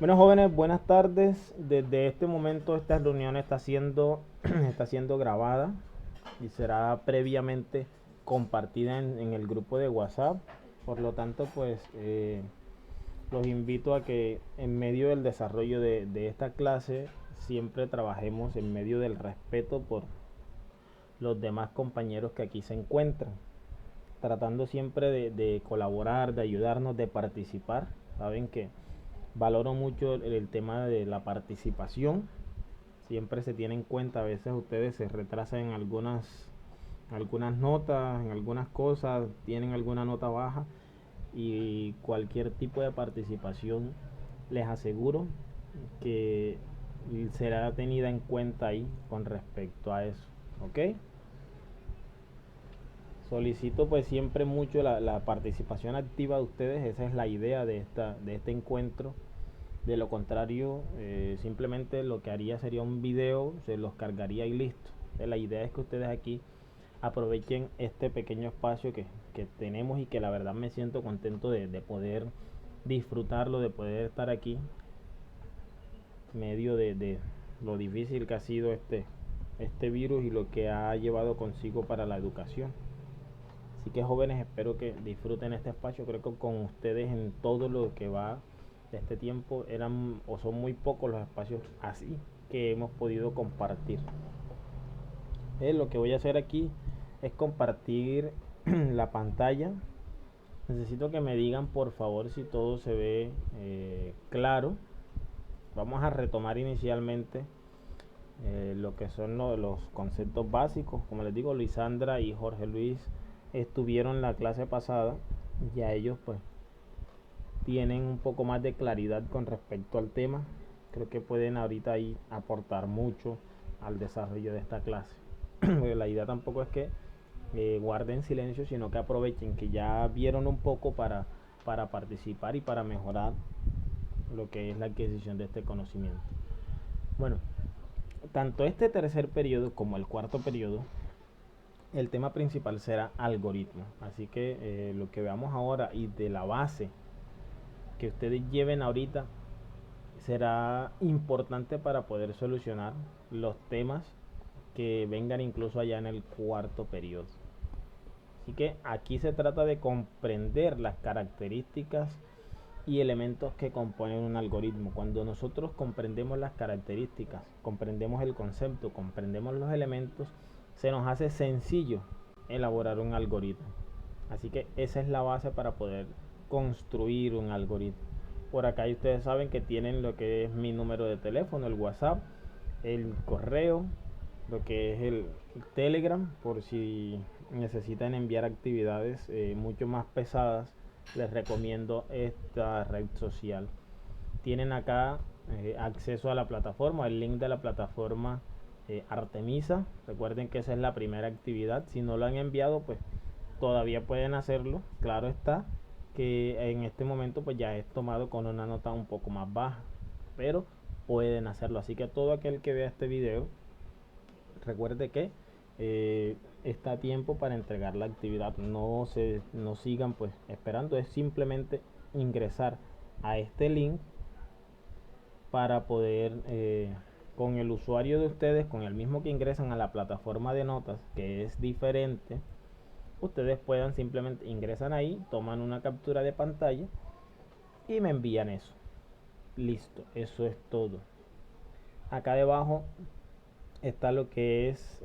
Bueno, jóvenes, buenas tardes. Desde este momento esta reunión está siendo, está siendo grabada y será previamente compartida en el grupo de WhatsApp. Por lo tanto, los invito a que en medio del desarrollo de esta clase siempre trabajemos en medio del respeto por los demás compañeros que aquí se encuentran, tratando siempre de colaborar, de ayudarnos, de participar. Saben que valoro mucho el tema de la participación. Siempre se tiene en cuenta, a veces ustedes se retrasan en algunas notas, en algunas cosas, tienen alguna nota baja y cualquier tipo de participación les aseguro que será tenida en cuenta ahí con respecto a eso. ¿Ok? Solicito pues siempre mucho la participación activa de ustedes. Esa es la idea de este encuentro. De lo contrario, simplemente lo que haría sería un video, se los cargaría y listo. La idea es que ustedes aquí aprovechen este pequeño espacio que tenemos y que la verdad me siento contento de poder disfrutarlo, de poder estar aquí, medio de lo difícil que ha sido este virus y lo que ha llevado consigo para la educación. Así que jóvenes, espero que disfruten este espacio. Creo que con ustedes en todo lo que va de este tiempo eran o son muy pocos los espacios así que hemos podido compartir. Lo que voy a hacer aquí es compartir la pantalla. Necesito que me digan por favor si todo se ve claro. Vamos a retomar inicialmente lo que son los conceptos básicos. Como les digo, Lisandra y Jorge Luis estuvieron en la clase pasada. Ya ellos pues tienen un poco más de claridad con respecto al tema. Creo que pueden ahorita ahí aportar mucho al desarrollo de esta clase. La idea tampoco es que guarden silencio, sino que aprovechen que ya vieron un poco para participar y para mejorar lo que es la adquisición de este conocimiento. Bueno, tanto este tercer periodo como el cuarto periodo, el tema principal será algoritmos. Así que lo que veamos ahora y de la base que ustedes lleven ahorita será importante para poder solucionar los temas que vengan incluso allá en el cuarto periodo. Así que aquí se trata de comprender las características y elementos que componen un algoritmo. Cuando nosotros comprendemos las características, comprendemos el concepto, comprendemos los elementos, se nos hace sencillo elaborar un algoritmo. Así que esa es la base para poder construir un algoritmo. Por acá ustedes saben que tienen lo que es mi número de teléfono, el WhatsApp, el correo, lo que es el Telegram, por si necesitan enviar actividades mucho más pesadas, les recomiendo esta red social. Tienen acá acceso a la plataforma, el link de la plataforma Artemisa. Recuerden que esa es la primera actividad. Si no lo han enviado, pues todavía pueden hacerlo. Claro está que en este momento pues ya es tomado con una nota un poco más baja, pero pueden hacerlo. Así que todo aquel que vea este video, recuerde que está a tiempo para entregar la actividad. No sigan pues esperando, es simplemente ingresar a este link para poder con el usuario de ustedes, con el mismo que ingresan a la plataforma de notas, que es diferente, ustedes puedan simplemente ingresan ahí, toman una captura de pantalla y me envían eso. Listo, eso es todo. Acá debajo está lo que es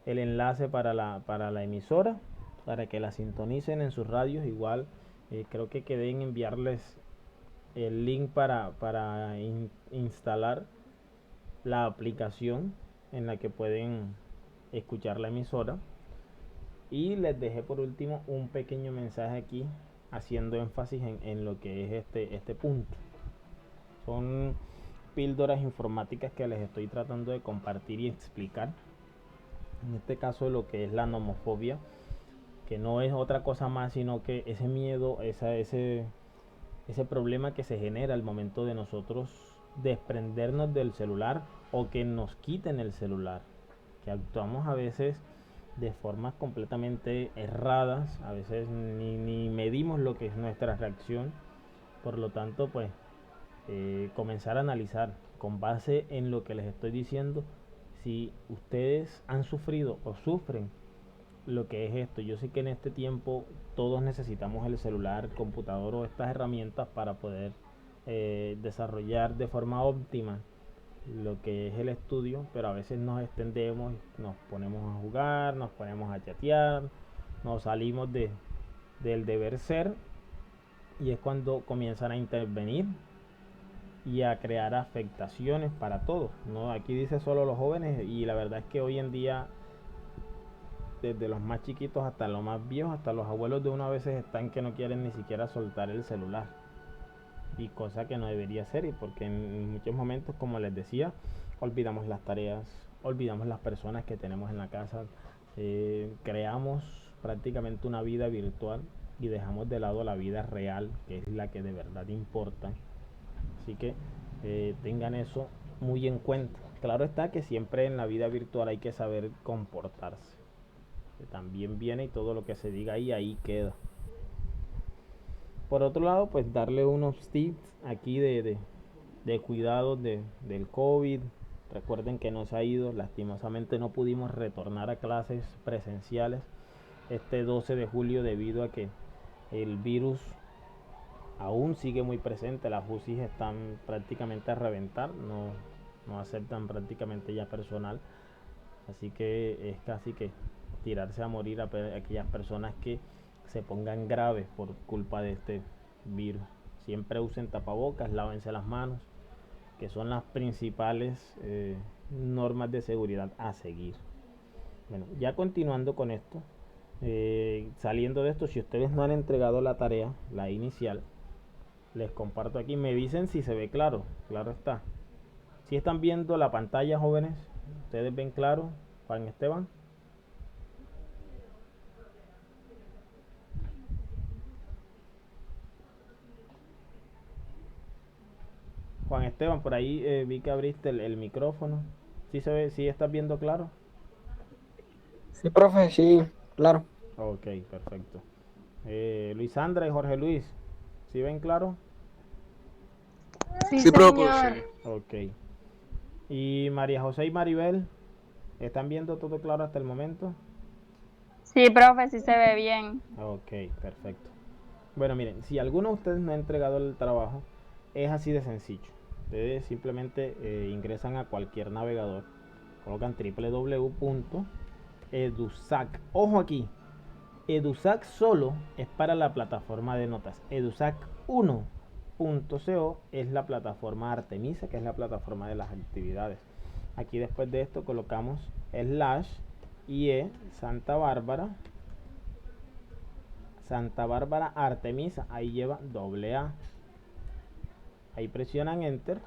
el enlace para la emisora, para que la sintonicen en sus radios. Igual creo que quedé en enviarles el link para instalar la aplicación en la que pueden escuchar la emisora. Y les dejé por último un pequeño mensaje aquí haciendo énfasis en lo que es este punto. Son píldoras informáticas que les estoy tratando de compartir y explicar. En este caso lo que es la nomofobia, que no es otra cosa más sino que ese miedo, ese problema que se genera al momento de nosotros desprendernos del celular o que nos quiten el celular, que actuamos a veces de formas completamente erradas, a veces ni medimos lo que es nuestra reacción. Por lo tanto, pues comenzar a analizar con base en lo que les estoy diciendo si ustedes han sufrido o sufren lo que es esto. Yo sé que en este tiempo todos necesitamos el celular, computador o estas herramientas para poder desarrollar de forma óptima lo que es el estudio, pero a veces nos extendemos, nos ponemos a jugar, nos ponemos a chatear, nos salimos del deber ser, y es cuando comienzan a intervenir y a crear afectaciones para todos, ¿no? Aquí dice solo los jóvenes, y la verdad es que hoy en día desde los más chiquitos hasta los más viejos, hasta los abuelos de uno a veces están que no quieren ni siquiera soltar el celular, y cosa que no debería ser, y porque en muchos momentos, como les decía, olvidamos las tareas, olvidamos las personas que tenemos en la casa, creamos prácticamente una vida virtual y dejamos de lado la vida real, que es la que de verdad importa. Así que tengan eso muy en cuenta. Claro está que siempre en la vida virtual hay que saber comportarse, que también viene, y todo lo que se diga ahí queda. Por otro lado, pues darle unos tips aquí de cuidado del COVID. Recuerden que no se ha ido, lastimosamente no pudimos retornar a clases presenciales este 12 de julio debido a que el virus aún sigue muy presente. Las UCIs están prácticamente a reventar, no aceptan prácticamente ya personal, así que es casi que tirarse a morir a aquellas personas que se pongan graves por culpa de este virus. Siempre usen tapabocas, lávense las manos, que son las principales normas de seguridad a seguir. Bueno, ya continuando con esto, saliendo de esto, si ustedes no han entregado la tarea, la inicial, les comparto aquí, me dicen si se ve claro. Claro está. Si están viendo la pantalla, jóvenes, ustedes ven claro. Juan Esteban. Juan Esteban, por ahí vi que abriste el micrófono. ¿Sí se ve? ¿Sí estás viendo claro? Sí, profe, sí, claro. Ok, perfecto. Luisandra y Jorge Luis, ¿sí ven claro? Sí, Sí, profe, señor. sí. Ok. Y María José y Maribel, ¿están viendo todo claro hasta el momento? Sí, profe, sí se ve bien. Ok, perfecto. Bueno, miren, si alguno de ustedes no ha entregado el trabajo, es así de sencillo. Ustedes simplemente ingresan a cualquier navegador, colocan www.edusac. Ojo aquí, Edusac solo es para la plataforma de notas. Edusac 1.co es la plataforma Artemisa, que es la plataforma de las actividades. Aquí después de esto colocamos /IE Santa Bárbara Artemisa, ahí lleva AA. Ahí presionan enter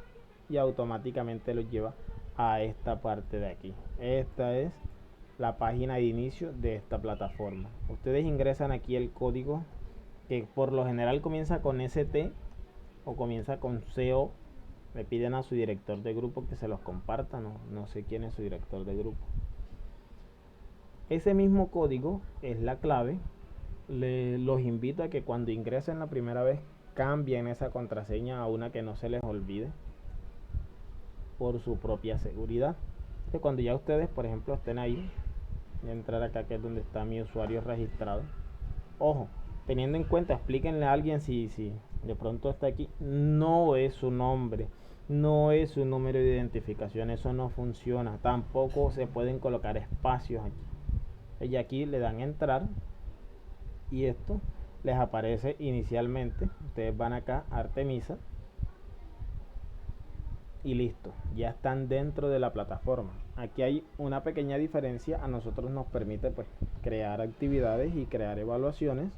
y automáticamente los lleva a esta parte de aquí. Esta es la página de inicio de esta plataforma. Ustedes ingresan aquí el código, que por lo general comienza con ST o comienza con CO. Le piden a su director de grupo que se los comparta, no sé quién es su director de grupo. Ese mismo código es la clave. Los invito a que cuando ingresen la primera vez cambien esa contraseña a una que no se les olvide, por su propia seguridad. Que cuando ya ustedes, por ejemplo, estén ahí, voy a entrar acá, que es donde está mi usuario registrado. Ojo, teniendo en cuenta, explíquenle a alguien si de pronto está aquí, no es su nombre, no es su número de identificación, eso no funciona. Tampoco se pueden colocar espacios aquí. Y aquí le dan entrar y esto les aparece inicialmente. Ustedes van acá, Artemisa, y listo, ya están dentro de la plataforma. Aquí hay una pequeña diferencia, a nosotros nos permite pues crear actividades y crear evaluaciones,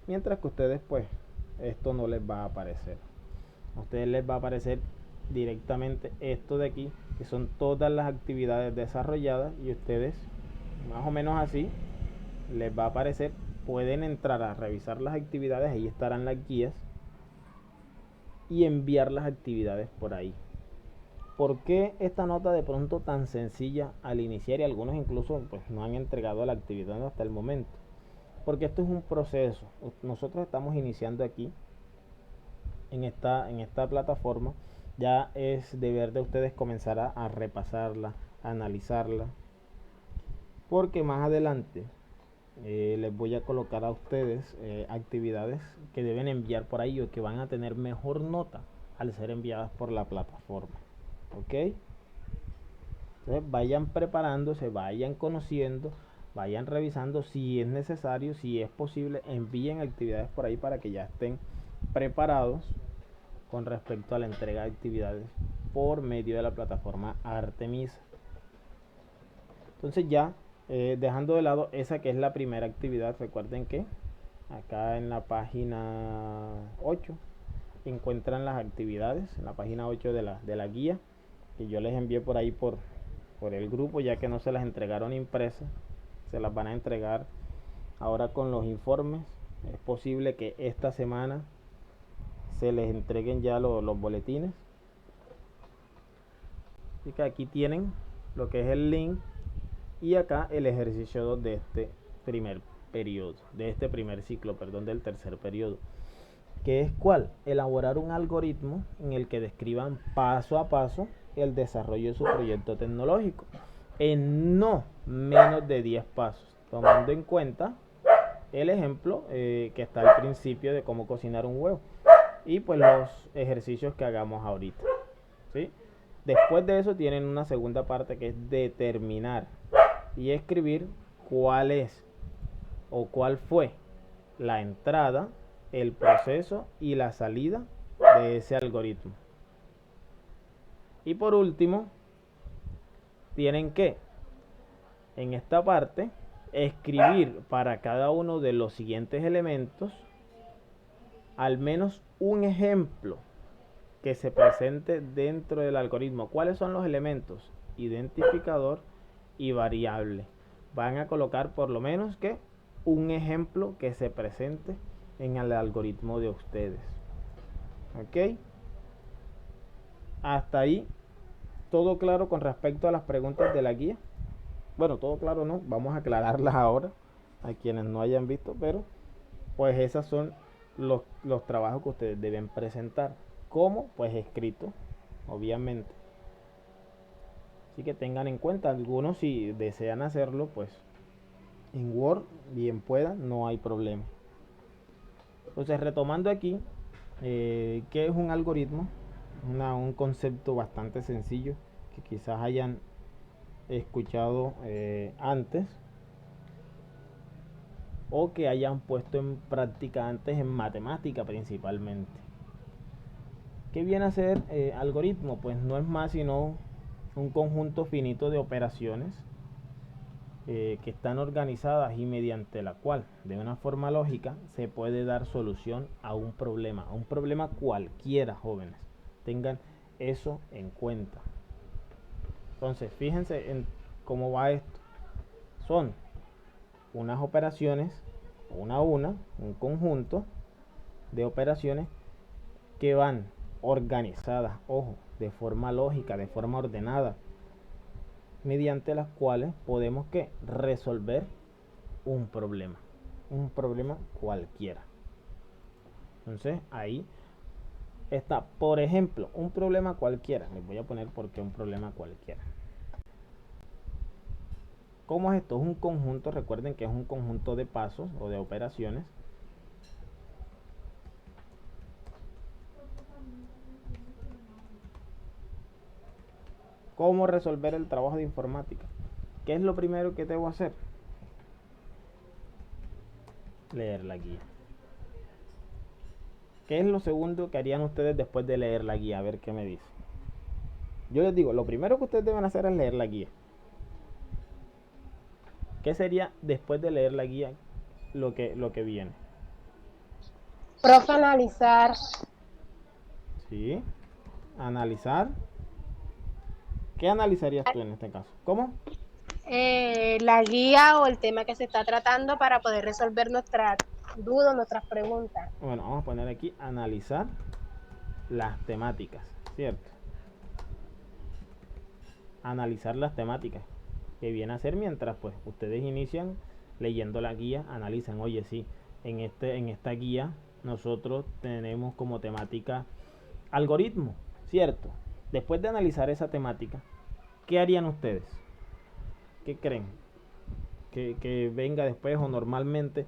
mientras que ustedes pues esto no les va a aparecer. A ustedes les va a aparecer directamente esto de aquí, que son todas las actividades desarrolladas, y ustedes más o menos así les va a aparecer. Pueden entrar a revisar las actividades, ahí estarán las guías, y enviar las actividades por ahí. ¿Por qué esta nota de pronto tan sencilla al iniciar, y algunos incluso pues no han entregado la actividad hasta el momento? Porque esto es un proceso. Nosotros estamos iniciando aquí en esta plataforma, ya es deber de ustedes comenzar a repasarla, a analizarla, porque más adelante les voy a colocar a ustedes actividades que deben enviar por ahí o que van a tener mejor nota al ser enviadas por la plataforma. ¿Ok? Entonces vayan preparándose, vayan conociendo, vayan revisando si es necesario, si es posible, envíen actividades por ahí para que ya estén preparados con respecto a la entrega de actividades por medio de la plataforma Artemisa. Entonces ya dejando de lado esa que es la primera actividad, recuerden que acá en la página 8 encuentran las actividades, en la página 8 de la guía que yo les envié por ahí por el grupo, ya que no se las entregaron impresas, se las van a entregar ahora con los informes. Es posible que esta semana se les entreguen ya los boletines. Así que aquí tienen lo que es el link y acá el ejercicio 2 de este primer periodo, de este primer ciclo, perdón, del tercer periodo, que es ¿cuál? Elaborar un algoritmo en el que describan paso a paso el desarrollo de su proyecto tecnológico en no menos de 10 pasos, tomando en cuenta el ejemplo que está al principio de cómo cocinar un huevo y pues los ejercicios que hagamos ahorita, ¿sí? Después de eso tienen una segunda parte que es determinar y escribir cuál es o cuál fue la entrada, el proceso y la salida de ese algoritmo. Y por último, tienen que en esta parte escribir para cada uno de los siguientes elementos al menos un ejemplo que se presente dentro del algoritmo. ¿Cuáles son los elementos? Identificador y variable. Van a colocar por lo menos que un ejemplo que se presente en el algoritmo de ustedes. ¿Ok? Hasta ahí todo claro con respecto a las preguntas de la guía. Bueno, todo claro no, vamos a aclararlas ahora a quienes no hayan visto, pero pues esos son los trabajos que ustedes deben presentar. ¿Cómo? Pues escrito, obviamente. Así que tengan en cuenta, algunos si desean hacerlo, pues en Word, bien puedan, no hay problema. Entonces, retomando aquí, ¿qué es un algoritmo? Un concepto bastante sencillo que quizás hayan escuchado antes o que hayan puesto en práctica antes en matemática principalmente. ¿Qué viene a ser algoritmo? Pues no es más sino un conjunto finito de operaciones que están organizadas y mediante la cual de una forma lógica se puede dar solución a un problema cualquiera, jóvenes, tengan eso en cuenta. Entonces fíjense en cómo va esto. Son unas operaciones una a una, un conjunto de operaciones que van organizadas, ojo, de forma lógica, de forma ordenada, mediante las cuales podemos ¿qué? Resolver un problema cualquiera. Entonces ahí está, por ejemplo, un problema cualquiera. Les voy a poner por qué un problema cualquiera. ¿Cómo es esto? Es un conjunto, recuerden que es un conjunto de pasos o de operaciones ¿Cómo resolver el trabajo de informática? ¿Qué es lo primero que debo hacer? Leer la guía. ¿Qué es lo segundo que harían ustedes después de leer la guía? A ver qué me dicen. Yo les digo, lo primero que ustedes deben hacer es leer la guía. ¿Qué sería después de leer la guía lo que viene? Profe, analizar. Sí. Analizar. ¿Qué analizarías tú en este caso? ¿Cómo? La guía o el tema que se está tratando para poder resolver nuestras dudas, nuestras preguntas. Bueno, vamos a poner aquí analizar las temáticas, ¿cierto? Analizar las temáticas, que viene a ser mientras pues ustedes inician leyendo la guía, analizan, oye, sí, en esta guía nosotros tenemos como temática algoritmo, ¿cierto? Después de analizar esa temática, ¿qué harían ustedes? ¿Qué creen? Que venga después o normalmente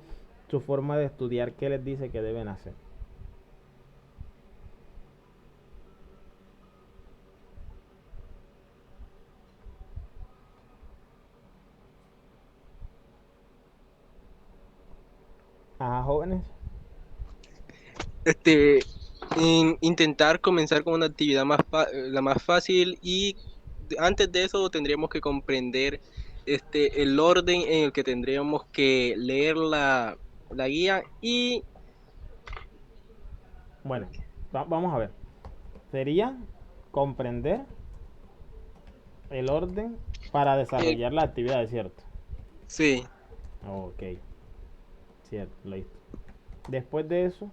su forma de estudiar, ¿qué les dice que deben hacer? Ajá, jóvenes. Intentar comenzar con una actividad la más fácil y antes de eso tendríamos que comprender el orden en el que tendríamos que leer la guía y Bueno, vamos a ver. Sería comprender el orden para desarrollar la actividad, ¿cierto? sí, Ok, cierto, listo. Después de eso,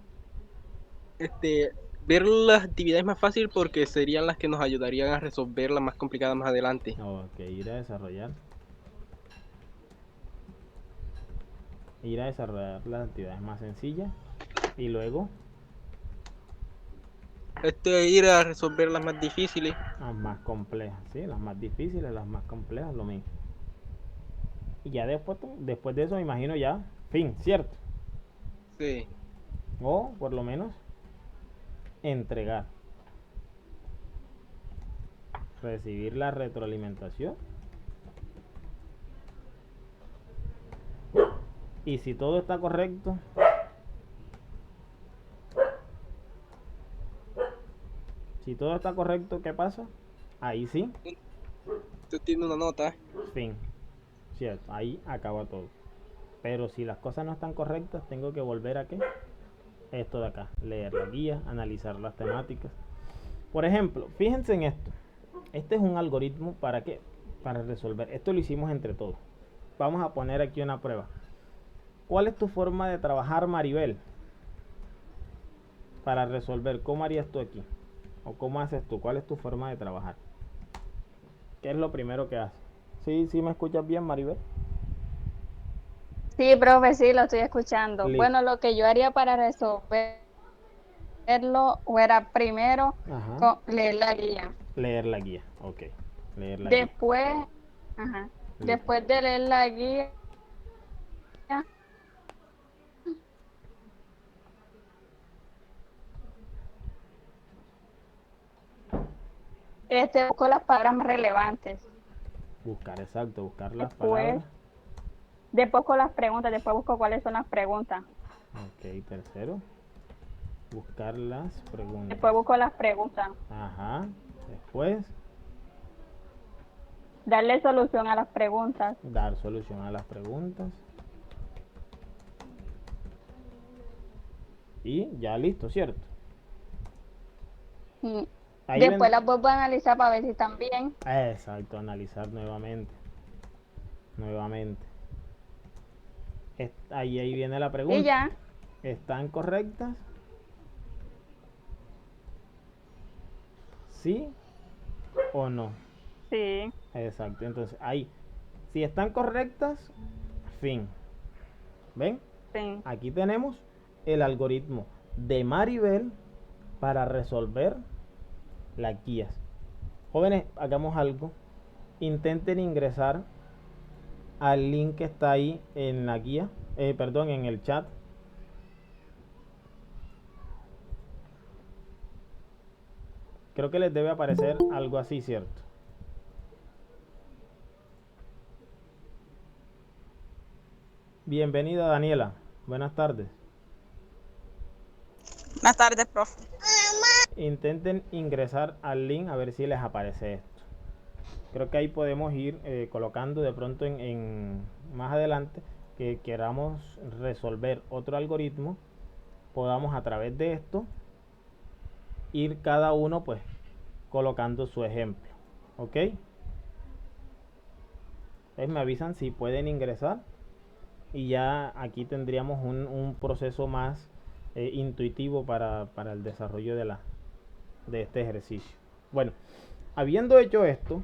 ver las actividades más fáciles porque serían las que nos ayudarían a resolver las más complicadas más adelante. ok, ir a desarrollar las actividades más sencillas y luego Ir a resolver las más difíciles. las más complejas, ¿sí? Las más difíciles, las más complejas, lo mismo. Y ya después de eso, me imagino ya, fin, ¿cierto? Sí. O por lo menos entregar, recibir la retroalimentación. Y si todo está correcto, ¿qué pasa? Ahí sí, Tú tienes una nota. fin, cierto, ahí acaba todo. Pero si las cosas no están correctas, tengo que volver a ¿qué? Esto de acá, leer la guía, analizar las temáticas. Por ejemplo, fíjense en esto. Este es un algoritmo para qué? Para resolver. Esto lo hicimos entre todos. Vamos a poner aquí una prueba. ¿Cuál es tu forma de trabajar, Maribel? Para resolver, ¿cómo harías tú aquí? ¿O cómo haces tú? ¿Cuál es tu forma de trabajar? ¿Qué es lo primero que haces? ¿Sí me escuchas bien, Maribel? Sí, profe, sí, lo estoy escuchando. Listo. Bueno, lo que yo haría para resolverlo fuera primero Ajá. leer la guía. Leer la guía, ok. Leer la guía. Después, ajá, Listo. después de leer la guía, busco las palabras más relevantes. Buscar las Después, palabras. después con las preguntas, después busco cuáles son las preguntas. Ok, tercero. Buscar las preguntas. Después busco las preguntas. Ajá. Después, Darle solución a las preguntas. dar solución a las preguntas. Y ya listo, ¿cierto? Y Ahí después las vuelvo a analizar para ver si están bien. Exacto, analizar nuevamente. Ahí viene la pregunta. Y ya. ¿Están correctas? ¿Sí o no? Sí. Exacto, entonces ahí, si están correctas, fin. ¿Ven? Sí. Aquí tenemos el algoritmo de Maribel para resolver las guías. Jóvenes, hagamos algo. Intenten ingresar al link que está ahí en la guía, en el chat. Creo que les debe aparecer algo así, ¿cierto? Bienvenida, Daniela. Buenas tardes. Buenas tardes, profe. Intenten ingresar al link a ver si les aparece esto. Creo que ahí podemos ir colocando de pronto en más adelante que queramos resolver otro algoritmo, podamos a través de esto ir cada uno pues colocando su ejemplo. ¿Ok? Entonces me avisan si pueden ingresar y ya aquí tendríamos un proceso más intuitivo para el desarrollo de este ejercicio. Bueno, habiendo hecho esto,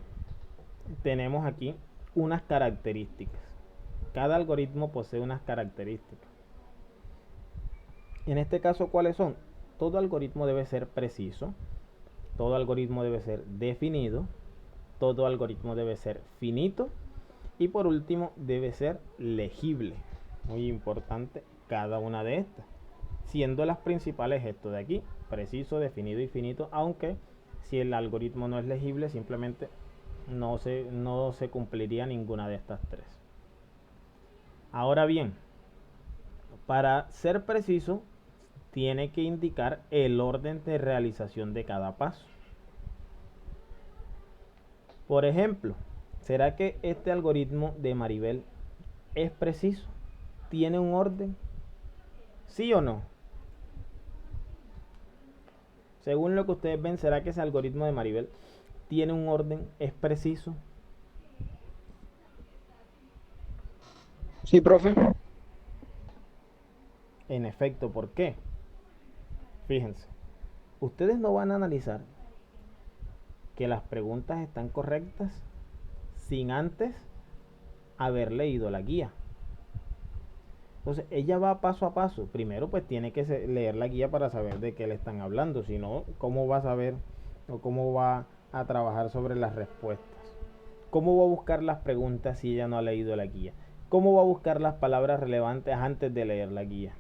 tenemos aquí unas características. Cada algoritmo posee unas características. En este caso, ¿cuáles son? Todo algoritmo debe ser preciso, todo algoritmo debe ser definido, todo algoritmo debe ser finito y por último debe ser legible. Muy importante cada una de estas, siendo las principales esto de aquí: preciso, definido y finito, aunque si el algoritmo no es legible, simplemente no se cumpliría ninguna de estas tres. Ahora bien, para ser preciso, tiene que indicar el orden de realización de cada paso. Por ejemplo, ¿será que este algoritmo de Maribel es preciso? ¿Tiene un orden? ¿Sí o no? Según lo que ustedes ven, ¿será que ese algoritmo de Maribel tiene un orden? ¿Es preciso? Sí, profe. En efecto, ¿por qué? Fíjense, ustedes no van a analizar que las preguntas están correctas sin antes haber leído la guía. Entonces ella va paso a paso. Primero pues tiene que leer la guía para saber de qué le están hablando. Si no, ¿cómo va a saber o cómo va a trabajar sobre las respuestas? ¿Cómo va a buscar las preguntas si ella no ha leído la guía? ¿Cómo va a buscar las palabras relevantes antes de leer la guía?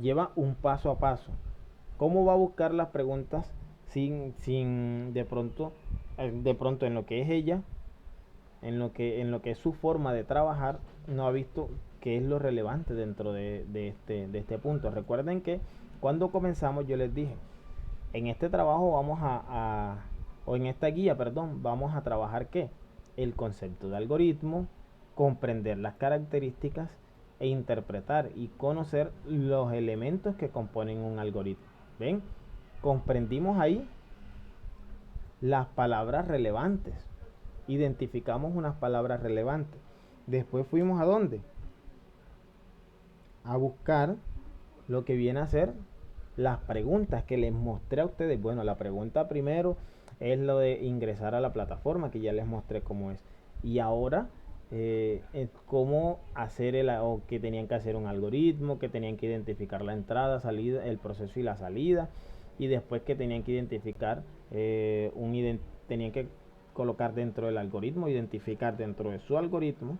Lleva un paso a paso. ¿Cómo va a buscar las preguntas sin de pronto en lo que es ella, en lo que es su forma de trabajar, no ha visto qué es lo relevante dentro de este punto? Recuerden que cuando comenzamos yo les dije, en este trabajo o en esta guía, perdón, vamos a trabajar ¿qué? El concepto de algoritmo, comprender las características e interpretar y conocer los elementos que componen un algoritmo. ¿Ven? Comprendimos ahí las palabras relevantes. Identificamos unas palabras relevantes. Después fuimos ¿a dónde? A buscar lo que viene a ser las preguntas que les mostré a ustedes. Bueno, la pregunta primero es lo de ingresar a la plataforma, que ya les mostré cómo es. Y ahora cómo hacer o que tenían que hacer un algoritmo, que tenían que identificar la entrada, salida, el proceso y la salida, y después que tenían que identificar tenían que colocar dentro del algoritmo, identificar dentro de su algoritmo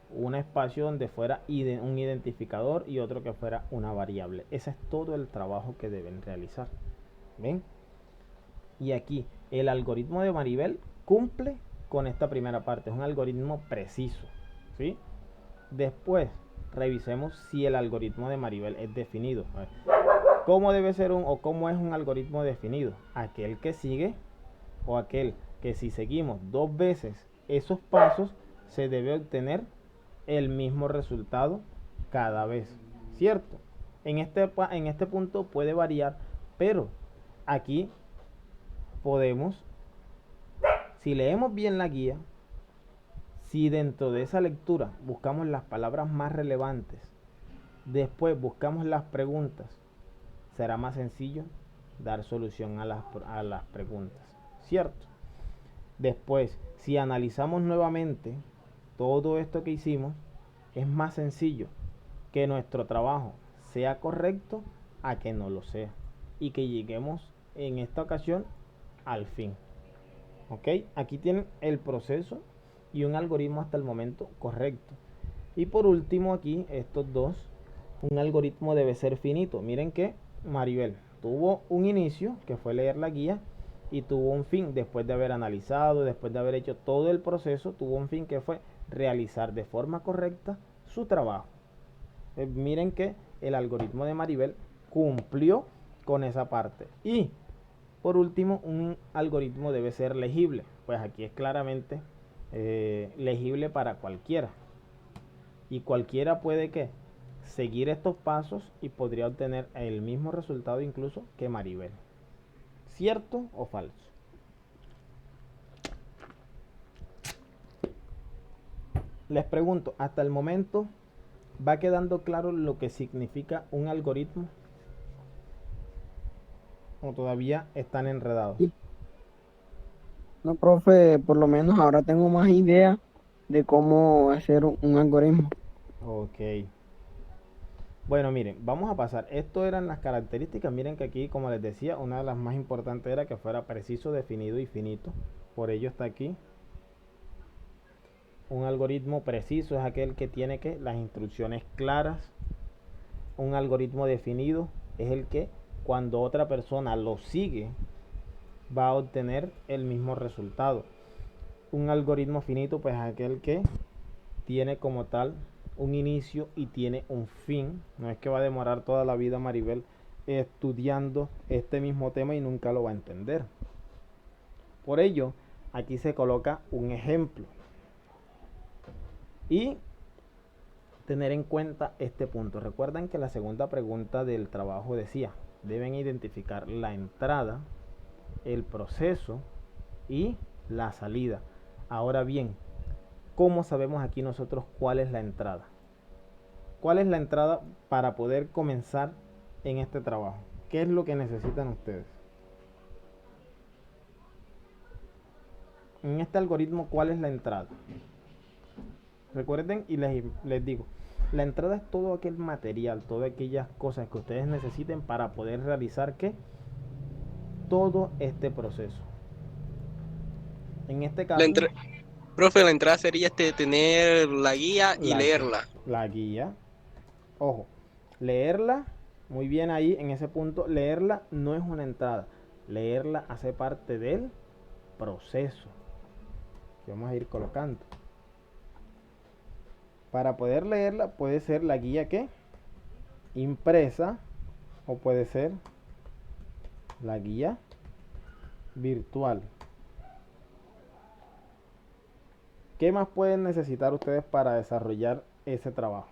un espacio donde fuera un identificador y otro que fuera una variable. Ese es todo el trabajo que deben realizar. ¿Ven? Y aquí el algoritmo de Maribel cumple con esta primera parte. Es un algoritmo preciso, ¿sí? Después revisemos si el algoritmo de Maribel es definido. A ver, ¿cómo debe ser cómo es un algoritmo definido? Aquel que sigue o aquel que si seguimos 2 veces esos pasos se debe obtener el mismo resultado cada vez, ¿cierto? En este punto puede variar, pero aquí podemos, si leemos bien la guía, si dentro de esa lectura buscamos las palabras más relevantes, después buscamos las preguntas, será más sencillo dar solución a las preguntas, ¿cierto? Después, si analizamos nuevamente todo esto que hicimos, es más sencillo que nuestro trabajo sea correcto a que no lo sea, y que lleguemos en esta ocasión al fin. ¿Ok? Aquí tienen el proceso y un algoritmo hasta el momento correcto. Y por último aquí, estos dos, un algoritmo debe ser finito. Miren que Maribel tuvo un inicio, que fue leer la guía, y tuvo un fin, después de haber analizado, después de haber hecho todo el proceso, tuvo un fin que fue realizar de forma correcta su trabajo. Miren que el algoritmo de Maribel cumplió con esa parte. Y por último, un algoritmo debe ser legible. Pues aquí es claramente legible para cualquiera. Y cualquiera puede ¿qué? Seguir estos pasos y podría obtener el mismo resultado incluso que Maribel. ¿Cierto o falso? Les pregunto, hasta el momento, ¿va quedando claro lo que significa un algoritmo? ¿O todavía están enredados? Sí. No, profe, por lo menos ahora tengo más idea de cómo hacer un algoritmo. Ok. Bueno, miren, vamos a pasar. Esto eran las características. Miren que aquí, como les decía, una de las más importantes era que fuera preciso, definido y finito. Por ello está aquí. Un algoritmo preciso es aquel que tiene que las instrucciones claras. Un algoritmo definido es el que cuando otra persona lo sigue va a obtener el mismo resultado. Un algoritmo finito pues es aquel que tiene como tal un inicio y tiene un fin. No es que va a demorar toda la vida Maribel estudiando este mismo tema y nunca lo va a entender. Por ello, aquí se coloca un ejemplo. Y tener en cuenta este punto. Recuerden que la segunda pregunta del trabajo decía, deben identificar la entrada, el proceso y la salida. Ahora bien, ¿cómo sabemos aquí nosotros cuál es la entrada? ¿Cuál es la entrada para poder comenzar en este trabajo? ¿Qué es lo que necesitan ustedes? En este algoritmo, ¿cuál es la entrada? Recuerden y les digo, la entrada es todo aquel material, todas aquellas cosas que ustedes necesiten para poder realizar ¿qué? Todo este proceso. En este caso, Profe, la entrada sería tener la guía y la, leerla. la guía. Ojo, leerla, muy bien ahí en ese punto, leerla no es una entrada. Leerla hace parte del proceso que vamos a ir colocando. Para poder leerla puede ser la guía que impresa o puede ser la guía virtual. ¿Qué más pueden necesitar ustedes para desarrollar ese trabajo?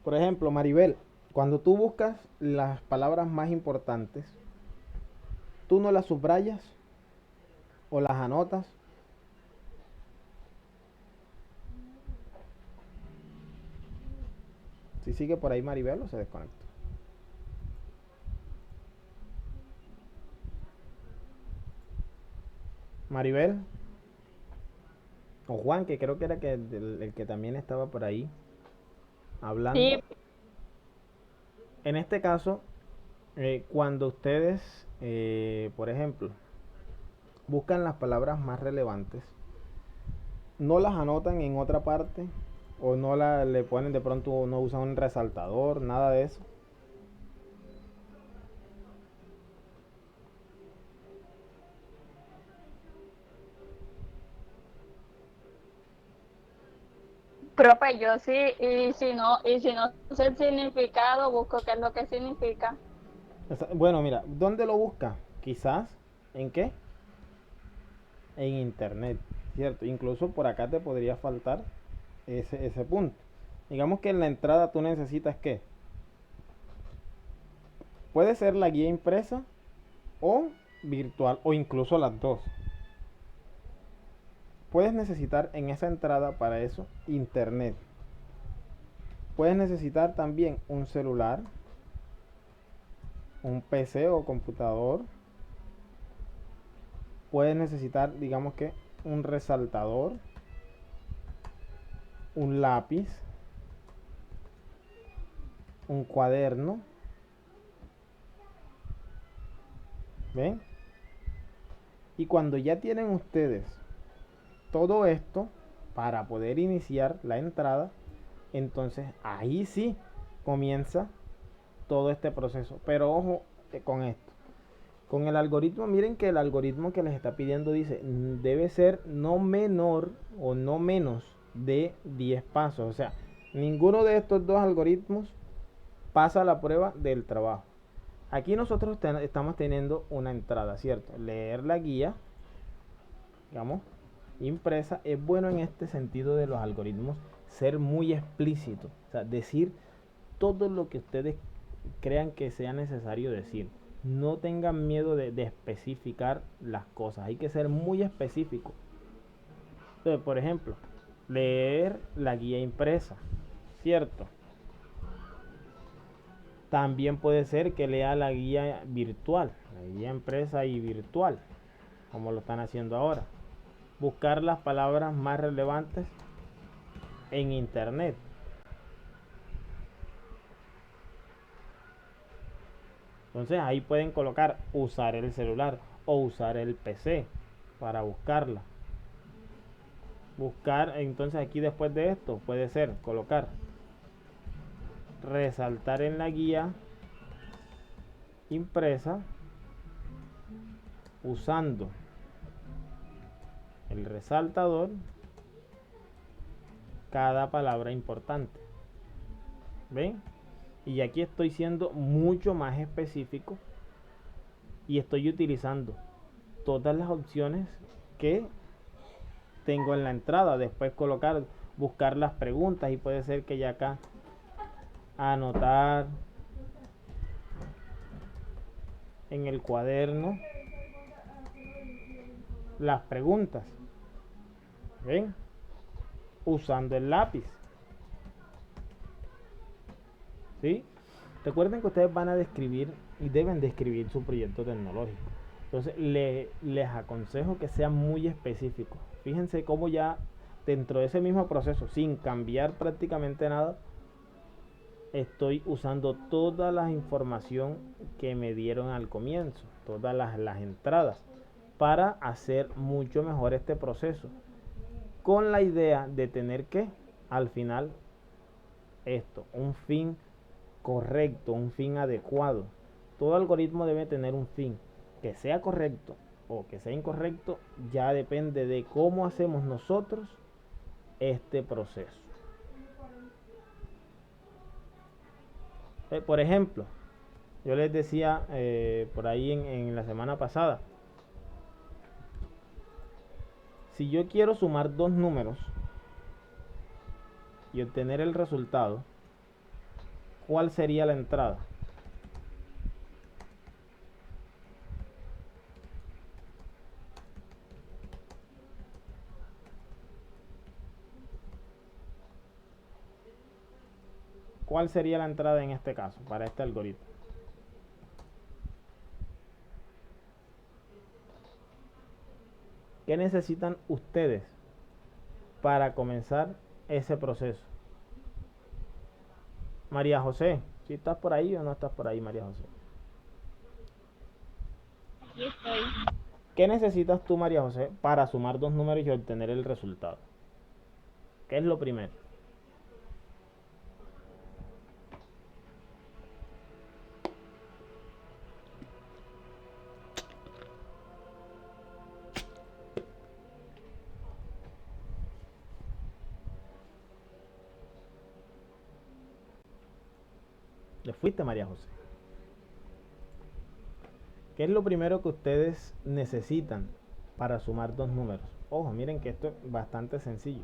Por ejemplo, Maribel, cuando tú buscas las palabras más importantes, ¿tú no las subrayas o las anotas? Si sigue por ahí Maribel o se desconecta. Maribel o Juan, que creo que era que el que también estaba por ahí hablando. Sí, En este caso, cuando ustedes, por ejemplo, buscan las palabras más relevantes, no las anotan en otra parte o no le ponen de pronto, no usan un resaltador, nada de eso. profe, yo sí, y si no sé el significado, busco qué es lo que significa. Bueno, mira, ¿dónde lo busca? Quizás, ¿en qué? En internet, ¿cierto? Incluso por acá te podría faltar ese punto. Digamos que en la entrada tú necesitas ¿qué? Puede ser la guía impresa o virtual o incluso las dos. Puedes necesitar en esa entrada para eso internet. Puedes necesitar también un celular, un PC o computador. Puedes necesitar, digamos que, un resaltador, un lápiz, un cuaderno. ¿Ven? Y cuando ya tienen ustedes todo esto para poder iniciar la entrada, entonces ahí sí comienza todo este proceso. Pero ojo con esto. Con el algoritmo, miren que el algoritmo que les está pidiendo dice, debe ser no menor o no menos de 10 pasos. O sea, ninguno de estos dos algoritmos pasa la prueba del trabajo. Aquí nosotros estamos teniendo una entrada, ¿cierto? Leer la guía, digamos, impresa. Es bueno en este sentido de los algoritmos ser muy explícito. O sea, decir todo lo que ustedes crean que sea necesario decir. No tengan miedo de especificar las cosas. Hay que ser muy específico. Entonces, por ejemplo, leer la guía impresa, ¿cierto? También puede ser que lea la guía virtual, la guía impresa y virtual, como lo están haciendo ahora. buscar las palabras más relevantes en internet. Entonces ahí pueden colocar usar el celular o usar el PC para buscarla. Buscar, entonces aquí después de esto puede ser colocar resaltar en la guía impresa usando el resaltador cada palabra importante. ¿Ven? Y aquí estoy siendo mucho más específico y estoy utilizando todas las opciones que tengo en la entrada. Después colocar, buscar las preguntas, y puede ser que ya acá anotar en el cuaderno las preguntas. ¿Ven? Usando el lápiz. ¿Sí? Recuerden que ustedes van a describir y deben describir su proyecto tecnológico. Entonces les aconsejo que sean muy específicos. Fíjense cómo ya dentro de ese mismo proceso, sin cambiar prácticamente nada, estoy usando toda la información que me dieron al comienzo, todas las entradas, para hacer mucho mejor este proceso, con la idea de tener que al final un fin correcto, un fin adecuado. Todo algoritmo debe tener un fin, que sea correcto o que sea incorrecto, ya depende de cómo hacemos nosotros este proceso. Por ejemplo, yo les decía por ahí en la semana pasada, si yo quiero sumar dos números y obtener el resultado, ¿cuál sería la entrada? ¿Cuál sería la entrada en este caso, para este algoritmo? ¿Qué necesitan ustedes para comenzar ese proceso? María José, ¿si estás por ahí o no estás por ahí, María José? Aquí estoy. ¿Qué necesitas tú, María José, para sumar dos números y obtener el resultado? ¿Qué es lo primero? ¿Le fuiste, María José? ¿Qué es lo primero que ustedes necesitan para sumar dos números? Ojo, miren que esto es bastante sencillo.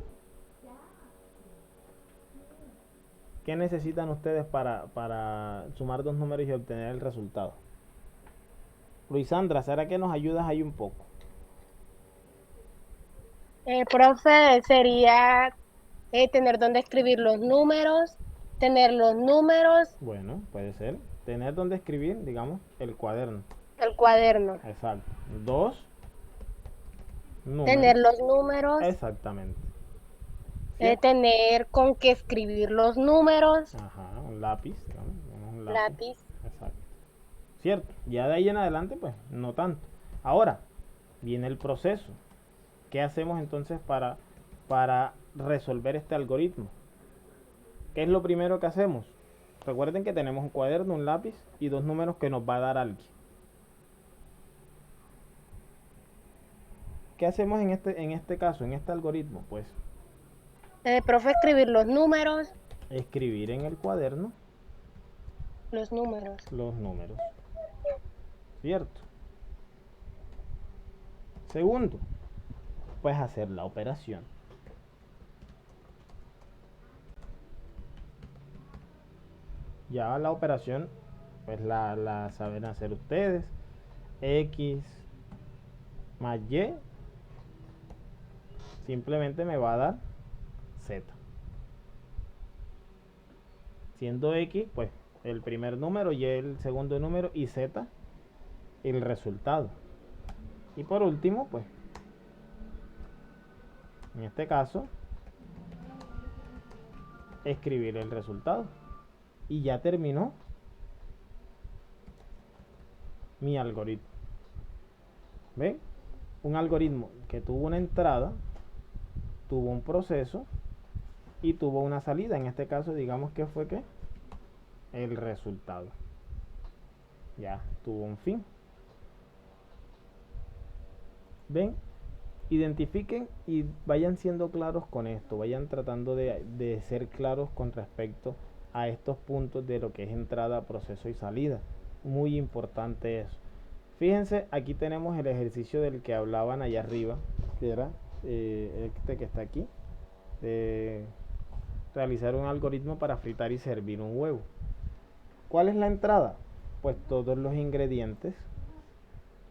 ¿Qué necesitan ustedes para sumar dos números y obtener el resultado? Luisandra, ¿será que nos ayudas ahí un poco? Profe, sería tener donde escribir los números, tener los números, Bueno, puede ser. Tener donde escribir, digamos, el cuaderno. el cuaderno. Exacto. Dos números. Tener los números, Exactamente. tener con qué escribir los números, Ajá, un lápiz, digamos, un lápiz. Exacto. Cierto. Ya de ahí en adelante, pues, no tanto. Ahora, viene el proceso. ¿Qué hacemos entonces para resolver este algoritmo? ¿Qué es lo primero que hacemos? Recuerden que tenemos un cuaderno, un lápiz y dos números que nos va a dar alguien. ¿Qué hacemos en este caso, en este algoritmo? Pues Profe, escribir los números, escribir en el cuaderno los números. los números. ¿Cierto? Segundo, pues hacer la operación. Ya la operación, pues la saben hacer ustedes. X más Y simplemente me va a dar Z. Siendo X, pues el primer número, Y el segundo número y Z el resultado. Y por último, pues En este caso, escribir el resultado. Y ya terminó mi algoritmo. ¿Ven? Un algoritmo que tuvo una entrada, tuvo un proceso y tuvo una salida. En este caso, digamos que fue que el resultado. Ya tuvo un fin. ¿Ven? Identifiquen y vayan siendo claros con esto. Vayan tratando de ser claros con respecto a estos puntos de lo que es entrada, proceso y salida. Muy importante eso. Fíjense, aquí tenemos el ejercicio del que hablaban allá arriba, que era este que está aquí, de realizar un algoritmo para fritar y servir un huevo. ¿Cuál es la entrada? Pues todos los ingredientes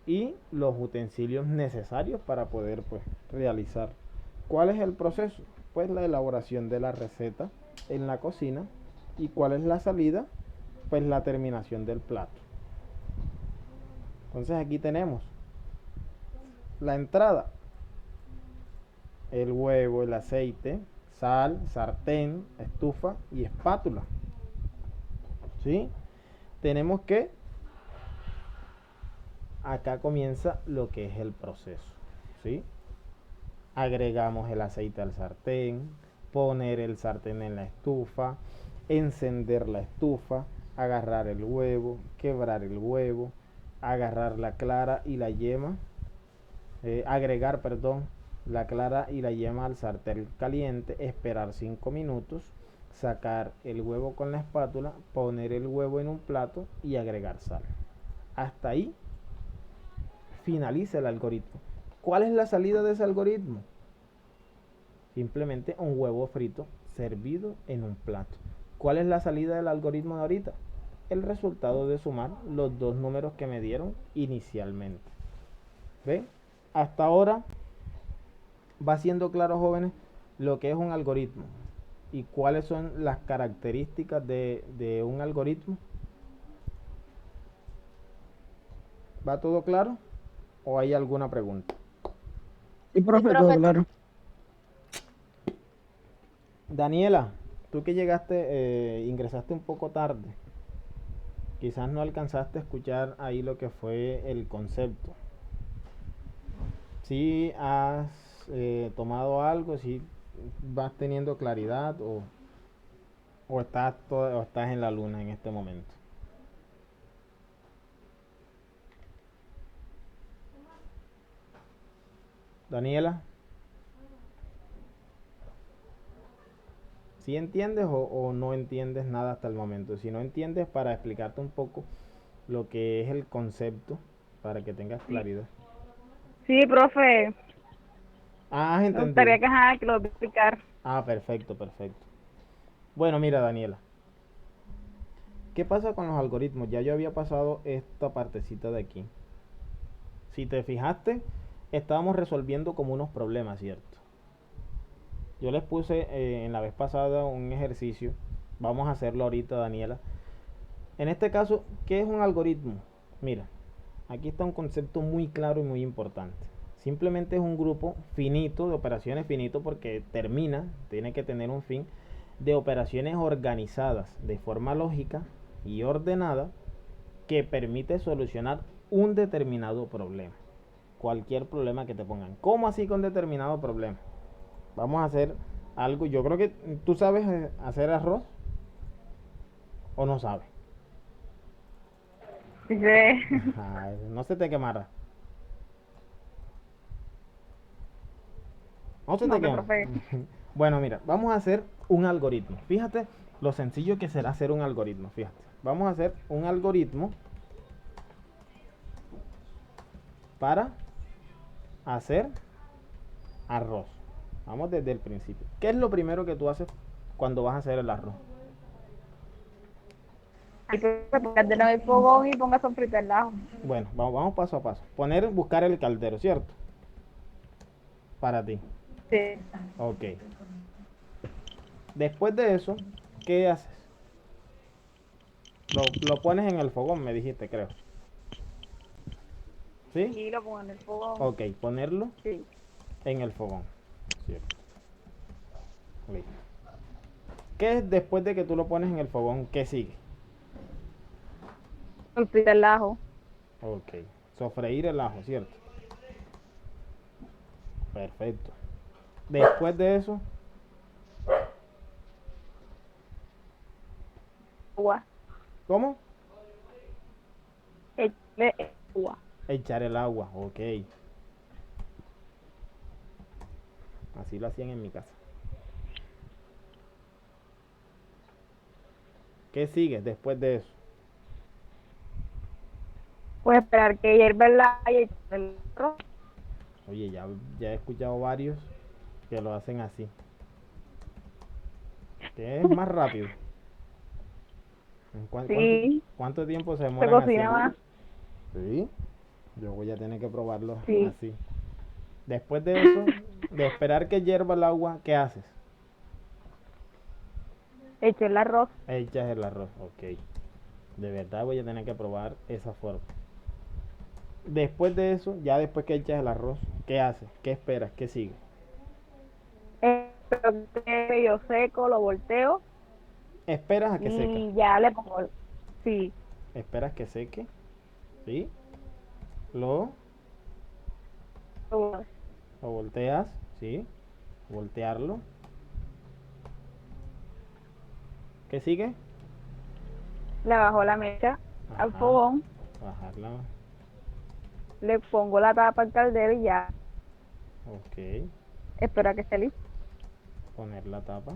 y los utensilios necesarios para poder pues realizar. ¿Cuál es el proceso? Pues la elaboración de la receta en la cocina. ¿Y cuál es la salida? Pues la terminación del plato. Entonces aquí tenemos la entrada: el huevo, el aceite, sal, sartén, estufa y espátula. ¿Sí? Tenemos que acá comienza lo que es el proceso. ¿Sí? Agregamos el aceite al sartén, poner el sartén en la estufa, encender la estufa, agarrar el huevo, quebrar el huevo, agarrar la clara y la yema, agregar, la clara y la yema al sartén caliente, esperar 5 minutos, sacar el huevo con la espátula, poner el huevo en un plato y agregar sal. Hasta ahí finaliza el algoritmo. ¿Cuál es la salida de ese algoritmo? Simplemente un huevo frito servido en un plato. ¿Cuál es la salida del algoritmo de ahorita? El resultado de sumar los dos números que me dieron inicialmente. ¿Ven? Hasta ahora va siendo claro, jóvenes, lo que es un algoritmo y cuáles son las características de un algoritmo. ¿Va todo claro? ¿O hay alguna pregunta? Sí, profe, todo claro. Daniela, tú que llegaste, ingresaste un poco tarde. Quizás no alcanzaste a escuchar ahí lo que fue el concepto. Si has tomado algo, si vas teniendo claridad o estás en la luna en este momento. Daniela, ¿sí entiendes o no entiendes nada hasta el momento? Si no entiendes, para explicarte un poco lo que es el concepto, para que tengas claridad. Sí, profe. ¿Has Me entendido? gustaría que lo explicar. Ah, perfecto, perfecto. Bueno, mira, Daniela, ¿qué pasa con los algoritmos? Ya yo había pasado esta partecita de aquí. Si te fijaste, estábamos resolviendo como unos problemas, ¿cierto? Yo les puse en la vez pasada un ejercicio. Vamos a hacerlo ahorita, Daniela. En este caso, ¿qué es un algoritmo? Mira, aquí está un concepto muy claro y muy importante. Simplemente es un grupo finito de operaciones, finito porque tiene que tener un fin, de operaciones organizadas de forma lógica y ordenada que permite solucionar un determinado problema. Cualquier problema que te pongan. ¿Cómo así con determinado problema? Vamos a hacer algo. Yo creo que tú sabes hacer arroz o no sabes. Sí. Ay, no se te quemará. No se te quema. Profe. Bueno, mira, vamos a hacer un algoritmo. Fíjate lo sencillo que será hacer un algoritmo. Fíjate, vamos a hacer un algoritmo para hacer arroz. Vamos desde el principio. ¿Qué es lo primero que tú haces cuando vas a hacer el arroz? Ay, profe, póngale el fogón y ponga a sofritar el ajo. Bueno, vamos paso a paso. Buscar el caldero, ¿cierto? Para ti. Sí. Ok. Después de eso, ¿qué haces? Lo pones en el fogón, me dijiste, creo. ¿Sí? Sí, lo pongo en el fogón. Ok, ponerlo Sí. en el fogón. cierto. Listo. ¿Qué es después de que tú lo pones en el fogón? ¿Qué sigue? Sofreír el ajo. Ok. Sofreír el ajo, ¿cierto? Perfecto. Después de eso, Agua. ¿cómo? Echarle agua. Echar el agua, ok. Así lo hacían en mi casa. ¿Qué sigue después de eso? Pues esperar que hierva el agua y echarle el arroz. Oye, ya he escuchado varios que lo hacen así. Que es más rápido. Sí, ¿Cuánto tiempo se se demoran cocina haciendo? más. Sí, yo voy a tener que probarlo Sí. así. Después de eso, de esperar que hierva el agua, ¿qué haces? Echo el arroz. Echas el arroz, ok. De verdad voy a tener que probar esa forma. Después de eso, ya después que echas el arroz, ¿qué haces? ¿Qué esperas? ¿Qué sigue? Espero que yo seco, lo volteo Esperas a que seque. y ya le pongo. Sí, Esperas que seque. ¿Sí? Lo, lo- lo volteas. ¿Sí? Voltearlo. ¿Qué sigue? le bajo la mecha al Ajá. fogón, Bajarla. le pongo la tapa al caldero y ya Ok. espero a que esté listo. Poner la tapa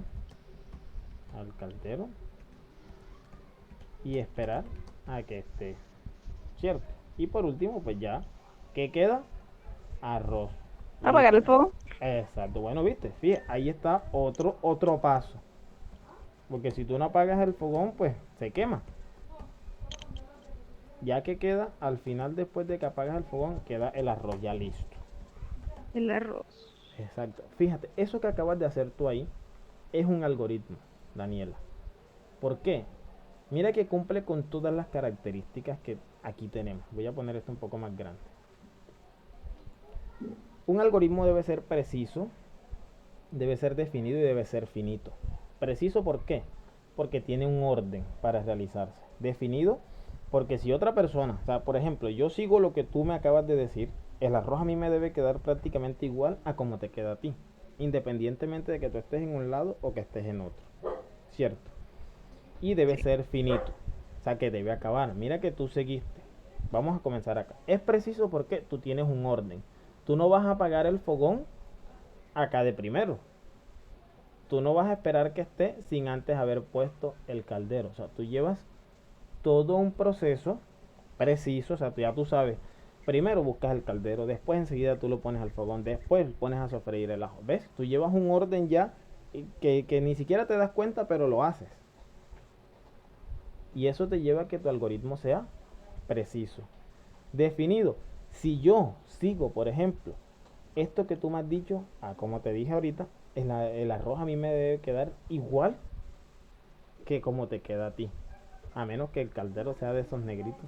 al caldero. Y esperar a que esté. ¿Cierto? Y por último, pues ya. ¿Qué queda? Arroz. Apagar el Listo. fuego. Exacto. Bueno, viste. Fíjate, ahí está otro paso. Porque si tú no apagas el fogón, pues se quema. Ya que queda, al final, después de que apagas el fogón, queda el arroz ya listo. El arroz. Exacto. Fíjate, eso que acabas de hacer tú ahí es un algoritmo, Daniela. ¿Por qué? Mira que cumple con todas las características que aquí tenemos. Voy a poner esto un poco más grande. Un algoritmo debe ser preciso, debe ser definido y debe ser finito. Preciso, ¿por qué? Porque tiene un orden para realizarse. Definido, porque si otra persona, o sea, por ejemplo, yo sigo lo que tú me acabas de decir, el arroz a mí me debe quedar prácticamente igual a como te queda a ti, independientemente de que tú estés en un lado o que estés en otro. ¿Cierto? Y debe ser finito, o sea, que debe acabar. Mira que tú seguiste. Vamos a comenzar acá. Es preciso porque tú tienes un orden. Tú no vas a apagar el fogón acá de primero. Tú no vas a esperar que esté sin antes haber puesto el caldero. O sea, tú llevas todo un proceso preciso. O sea, ya tú sabes. Primero buscas el caldero, después enseguida tú lo pones al fogón, después pones a sofreír el ajo. ¿Ves? Tú llevas un orden ya que ni siquiera te das cuenta, pero lo haces. Y eso te lleva a que tu algoritmo sea preciso, definido. Si yo sigo, por ejemplo, esto que tú me has dicho, como te dije ahorita, el arroz a mí me debe quedar igual que como te queda a ti. A menos que el caldero sea de esos negritos,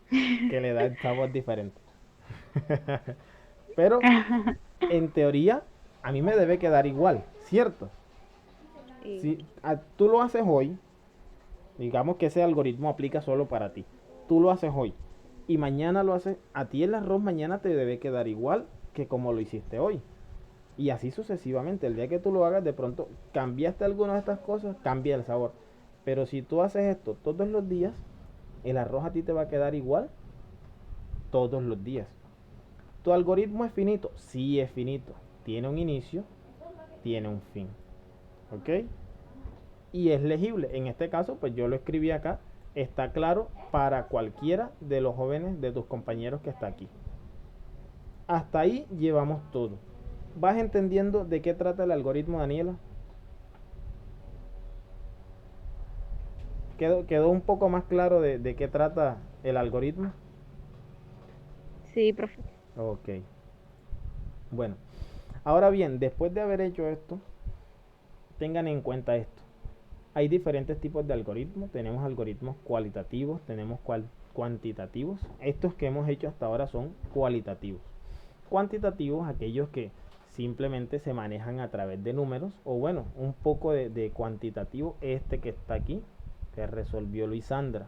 que le da el sabor diferente. Pero, en teoría, a mí me debe quedar igual, ¿cierto? Si tú lo haces hoy, digamos que ese algoritmo aplica solo para ti. Tú lo haces hoy y mañana lo haces, a ti el arroz mañana te debe quedar igual que como lo hiciste hoy. Y así sucesivamente. El día que tú lo hagas, de pronto cambiaste alguna de estas cosas, cambia el sabor. Pero si tú haces esto todos los días, el arroz a ti te va a quedar igual todos los días. ¿Tu algoritmo es finito? Sí, es finito. Tiene un inicio, tiene un fin. ¿Ok? Y es legible. En este caso, pues yo lo escribí acá. Está claro para cualquiera de los jóvenes de tus compañeros que está aquí. Hasta ahí llevamos todo. ¿Vas entendiendo de qué trata el algoritmo, Daniela? ¿Quedó un poco más claro de qué trata el algoritmo? Sí, profe. Ok. Bueno, ahora bien, después de haber hecho esto, tengan en cuenta esto. Hay diferentes tipos de algoritmos. Tenemos algoritmos cualitativos, tenemos cuantitativos. Estos que hemos hecho hasta ahora son cualitativos. Cuantitativos, aquellos que simplemente se manejan a través de números, o bueno, un poco de cuantitativo, este que está aquí, que resolvió Luisandra,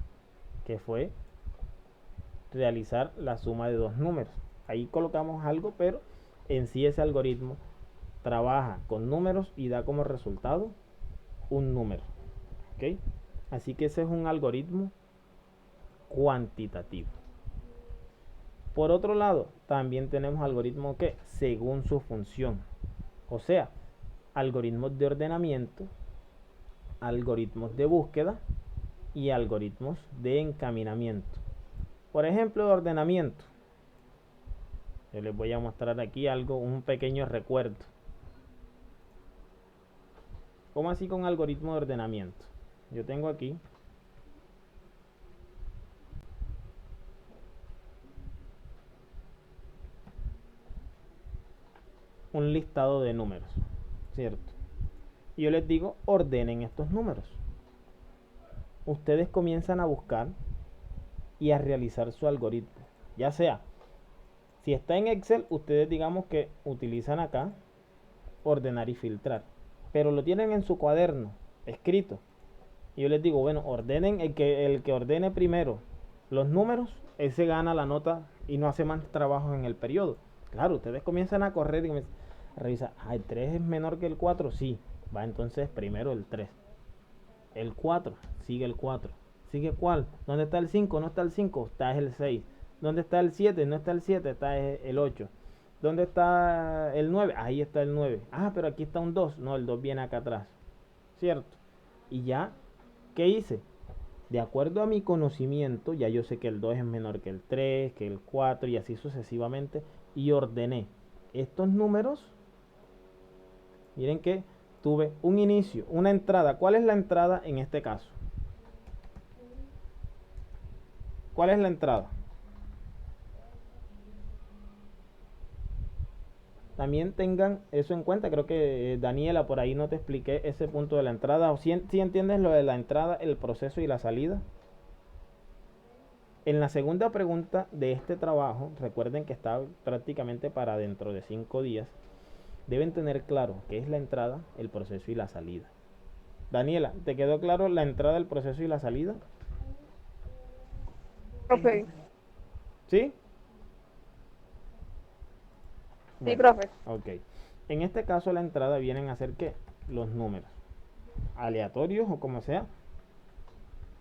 que fue realizar la suma de dos números. Ahí colocamos algo, pero en sí ese algoritmo trabaja con números y da como resultado un número. ¿Ok? Así que ese es un algoritmo cuantitativo. Por otro lado, también tenemos algoritmos que según su función, o sea, algoritmos de ordenamiento, algoritmos de búsqueda y algoritmos de encaminamiento. Por ejemplo, de ordenamiento. Yo les voy a mostrar aquí algo, un pequeño recuerdo. ¿Cómo así con algoritmo de ordenamiento? Yo tengo aquí un listado de números, ¿cierto? Y yo les digo, ordenen estos números. Ustedes comienzan a buscar y a realizar su algoritmo. Ya sea, si está en Excel, ustedes digamos que utilizan acá ordenar y filtrar. Pero lo tienen en su cuaderno, escrito. Y yo les digo, bueno, ordenen el que ordene primero los números, ese gana la nota y no hace más trabajo en el periodo. Claro, ustedes comienzan a correr y comienzan a revisar. ¿El 3 es menor que el 4? Sí. Va entonces primero el 3. El 4, sigue el 4. ¿Sigue cuál? ¿Dónde está el 5? No está el 5, está el 6. ¿Dónde está el 7? No está el 7, está el 8. ¿Dónde está el 9? Ahí está el 9. Ah, pero aquí está un 2. No, el 2 viene acá atrás. ¿Cierto? Y ya, ¿qué hice? De acuerdo a mi conocimiento, ya yo sé que el 2 es menor que el 3, que el 4 y así sucesivamente. Y ordené estos números. Miren que tuve un inicio, una entrada. ¿Cuál es la entrada en este caso? ¿Cuál es la entrada? También tengan eso en cuenta. Creo que Daniela, por ahí no te expliqué ese punto de la entrada. ¿O si entiendes lo de la entrada, el proceso y la salida? En la segunda pregunta de este trabajo, recuerden que está prácticamente para dentro de 5 días. Deben tener claro qué es la entrada, el proceso y la salida. Daniela, ¿te quedó claro la entrada, el proceso y la salida? Profe. ¿Sí? Sí, profe. Ok. En este caso la entrada vienen a ser ¿qué? Los números. Aleatorios o como sea.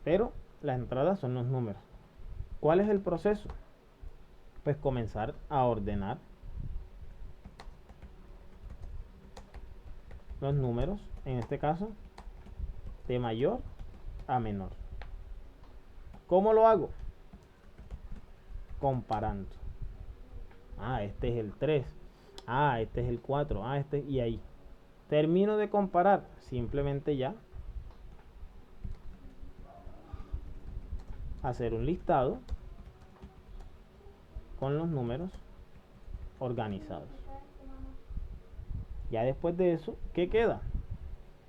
Pero la entrada son los números. ¿Cuál es el proceso? Pues comenzar a ordenar los números, en este caso, de mayor a menor. ¿Cómo lo hago? Comparando. Ah, este es el 3. Ah, este es el 4. Ah, este y ahí. Termino de comparar. Simplemente ya hacer un listado con los números organizados. Ya después de eso, ¿qué queda?